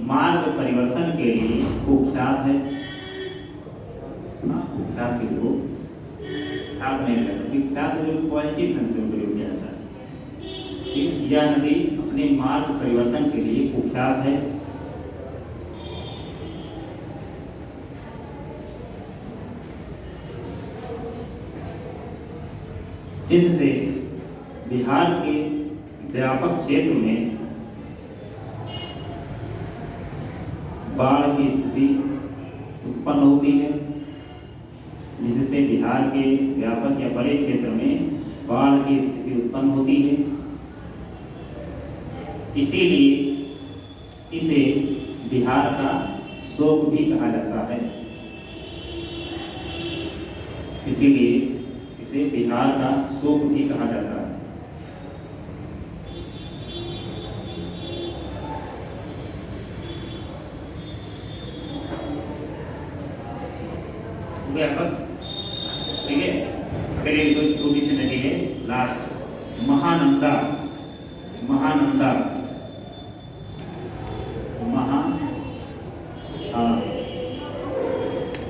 मार्ग परिवर्तन के लिए कुख्यात है। कुख्यात के लोग ख्यात नहीं करते, ख्यात जो पॉजिटिव ढंग से प्रयोग किया जाता है। यह नदी अपने मार्ग परिवर्तन के लिए कुख्यात है। जिससे बिहार के व्यापक क्षेत्र में बाढ़ की स्थिति उत्पन्न होती है, जिससे बिहार के व्यापक या बड़े क्षेत्र में बाढ़ की स्थिति उत्पन्न होती है। इसीलिए इसे बिहार का शोक भी कहा जाता है। इसीलिए इसे बिहार का शोक भी कहा जाता है। बस ठीक है। फिर एक दो छोटी सी नदी है लास्ट, महानंदा। महानंदा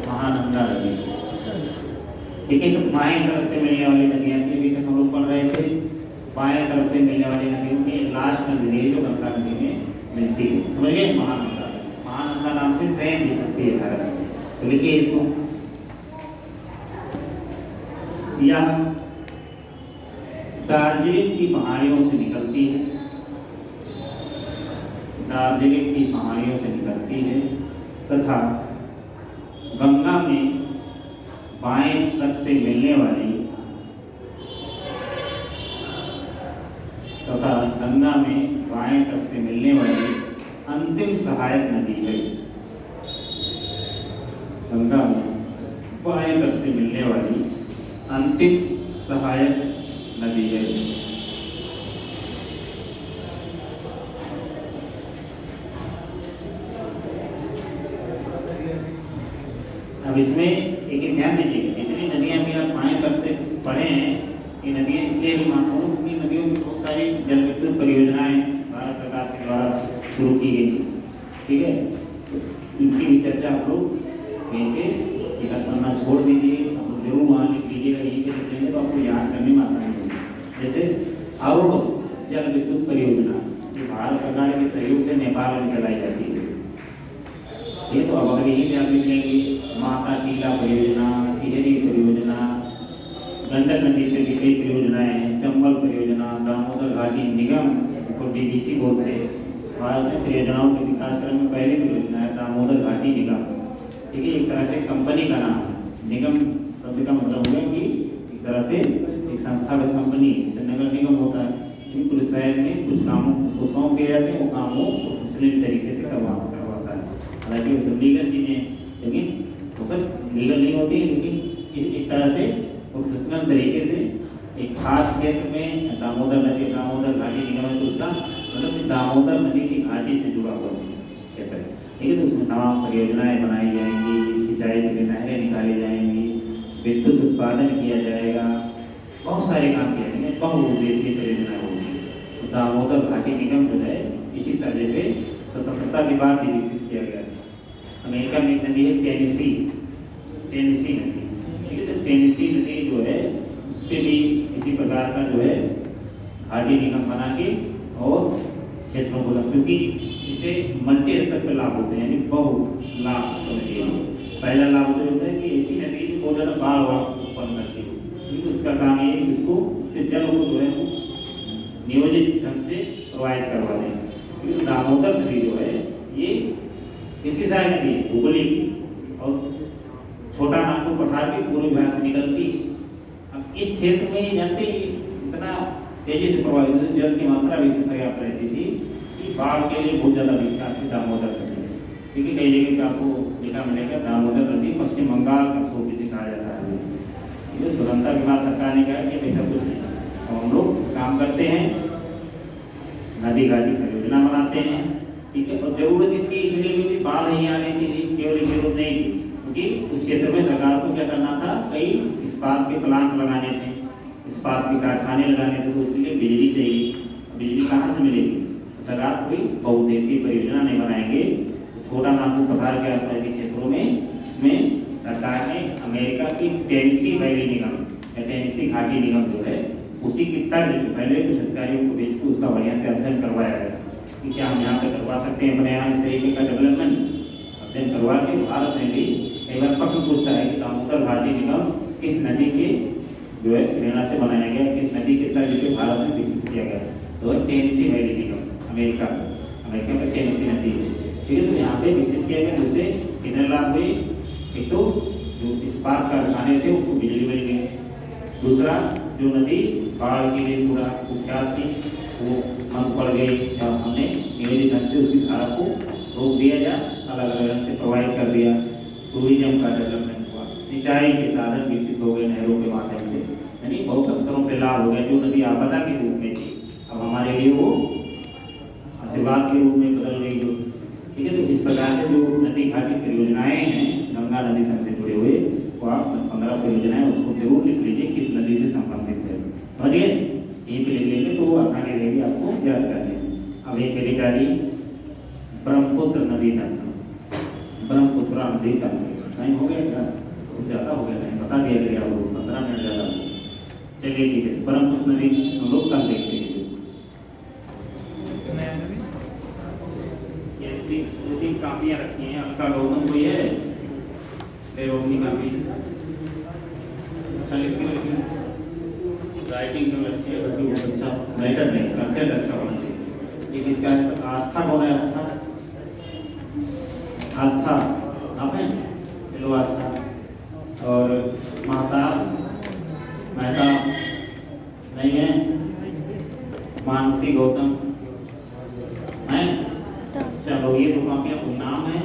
महानंदा नदी, ठीक है। तो बाएं तरफ से मिलने वाली नदियां थी, अभी तक हम लोग पढ़ रहे थे। बाएं तरफ से मिलने वाली नदियों की लास्ट नदी है जो गंगा नदी में मिलती है, समझ गए। महानंदा, महानंदा नाम से ट्रेन भी चलती है भारत में। तो लिखिए इसको, यह दार्जिलिंग की पहाड़ियों से निकलती है, दार्जिलिंग की पहाड़ियों से निकलती है तथा गंगा में बाएं तट से मिलने वाली तथा गंगा में बाएं तट से मिलने वाली अंतिम सहायक नदी है। गंगा में बाएं तट से मिलने वाली अंतिम सहायक नदी है। अब इसमें एक ध्यान दीजिए, जितनी नदियां भी आप बाएं तट से पढ़े हैं, ये नदियां इसलिए भी महत्वपूर्ण क्योंकि नदियों में बहुत सारी जल विद्युत परियोजनाएं भारत सरकार के द्वारा शुरू की गई, ठीक है। इनकी भी चर्चा आप लोग करना छोड़ दीजिए, जरूर वहाँ लिख लीजिएगा। यही से लिख लेंगे तो आपको याद करने में आसानी होगी। जैसे अरुण जल विद्युत परियोजना, जो भारत सरकार के सहयोग से नेपाल में चलाई जाती है, ये तो अब अगर यही पे आप लिख लेंगे, माता टीला परियोजना, टिहरी परियोजना, गंडक नदी से भी कई परियोजनाएं हैं, चंबल परियोजना, दामोदर घाटी निगम को डीडीसी बोलते हैं। भारत में परियोजनाओं के विकास क्रम में पहली परियोजना है दामोदर घाटी निगम, ठीक है। एक तरह से कंपनी का नाम है। निगम शब्द का मतलब हुआ कि एक तरह से एक संस्थागत कंपनी, जैसे नगर निगम होता है, कुछ शहर में कुछ कामों कुछ काम किए जाते हैं, वो कामों को सुनिश्चित तरीके से करवाता है। हालांकि वो सब लीगल चीज़ें, लेकिन वो सब लीगल नहीं होती, लेकिन एक तरह से प्रोफेशनल तरीके से एक खास क्षेत्र में दामोदर नदी, दामोदर घाटी निगम है, तो उसका मतलब दामोदर नदी की घाटी से जुड़ा हुआ क्षेत्र है, ठीक है। तो उसमें तमाम परियोजनाएं बनाई जाएंगी, सिंचाई के लिए नहरें निकाली जाएंगी, विद्युत उत्पादन किया जाएगा, बहुत सारे काम किए जाएंगे, बहुउद्देशीय परियोजना होगी। तो दामोदर घाटी निगम जो है इसी तरह से स्वतंत्रता के बाद ही विकसित किया गया। अमेरिका में एक नदी है टेनेसी, टेनेसी नदी, ठीक है। तो टेनेसी नदी जो है उस पर भी इसी प्रकार का जो है घाटी निगम बना के और क्षेत्रों को, क्योंकि इसे मल्टी स्तर पर लाभ होते हैं, यानी बहु लाभ होते हैं। पहला लाभ तो होता है कि ऐसी नदी जो बहुत ज़्यादा बाढ़ उत्पन्न करती हो, क्योंकि उसका काम ये है कि उसको उसके जल को जो है नियोजित ढंग से प्रोवाइड करवा दें। क्योंकि दामोदर नदी जो है ये किसकी सहायक नदी है, हुगली की, और छोटा नागपुर पठार के पूर्वी भाग से निकलती। अब इस क्षेत्र में ये जानते ही इतना तेजी से प्रभावित जल की मात्रा भी पर्याप्त रहती थी कि बाढ़ के लिए बहुत ज़्यादा विख्यात थी दामोदर नदी, ठीक है। कई जगह पे आपको लिखा मिलेगा दामोदर नदी पश्चिम बंगाल का शोक इसे कहा जाता है। ये स्वतंत्रता के बाद सरकार ने कहा कि ऐसा कुछ नहीं, तो हम लोग काम करते हैं, नदी घाटी परियोजना बनाते हैं, ठीक है। और जरूरत इसकी इसलिए भी थी, बाढ़ नहीं आने की केवल जरूरत नहीं थी, क्योंकि उस क्षेत्र में सरकार को क्या करना था, कई इस्पात के प्लांट लगाने थे, इस्पात के कारखाने लगाने थे, तो उसके लिए बिजली चाहिए। बिजली कहाँ से मिलेगी? सरकार कोई बहुउद्देशीय परियोजना नहीं बनाएंगे। छोटा नागपुर पठार के आसपास के क्षेत्रों में सरकार ने अमेरिका की टेनेसी वैली निगम या टेनेसी घाटी निगम जो है उसी की तर्ज पहले कुछ अधिकारियों को भेज के उसका बढ़िया से अध्ययन करवाया गया कि क्या हम यहाँ पे करवा सकते हैं अपने यहाँ इस तरीके का डेवलपमेंट। अध्ययन करवा के भारत में भी कई बार प्रश्न पूछता है कि दामोदर घाटी निगम किस नदी के जो है प्रेरणा से बनाया गया। किस नदी के तट से भारत में विकसित किया गया, तो टेनेसी वैली की अमेरिका में टेनेसी नदी है, ठीक है। तो यहाँ पे विकसित किया गया। दूसरे कितने लाभ हुए, एक तो जो इस्पात कारखाने थे उनको बिजली मिल गई, दूसरा जो नदी बाढ़ के लिए पूरा कुख्यात थी वो बंद पड़ गई, जब हमने नियोजित ढंग से उसकी धारा को रोक दिया या अलग अलग ढंग से प्रोवाइड कर दिया। टूरिज्म का डेवलपमेंट हुआ, सिंचाई के साधन विकसित हो गए नहरों के माध्यम से, यानी बहुत स्तरों पर लाभ हो गया। जो नदी आपदा के रूप में थी अब हमारे लिए वो आशीर्वाद के रूप में बदल गई, जो ठीक है। तो इस प्रकार से जो नदी घाटी परियोजनाएं हैं गंगा नदी तक से जुड़े हुए, वो आप 15 परियोजनाएं उसको जरूर लिख लीजिए किस नदी से संबंधित है, समझिए। यहीं पे लिख लीजिए तो आसानी रहेगी आपको याद करने। अब एक लिखा दी ब्रह्मपुत्र नदी तंत्र, ब्रह्मपुत्र नदी तंत्र टाइम हो गया क्या, कुछ ज़्यादा हो गया, नहीं बता दिया गया आपको, 15 मिनट ज़्यादा। चलिए ठीक है, ब्रह्मपुत्र नदी हम लोग कल देखते हैं। दो तीन कापियाँ रखी हैं, आपका गौतम कोई है रोकनी कापी, अच्छा लिख के रखिए, राइटिंग में अच्छी है, बहुत अच्छा मैटर नहीं, कंटेंट अच्छा होना चाहिए। एक इसका आस्था कौन है, आस्था आप हैं, चलो आस्था, और महताब नहीं है, मानसी गौतम हैं, चलो ये तो काफी नाम है।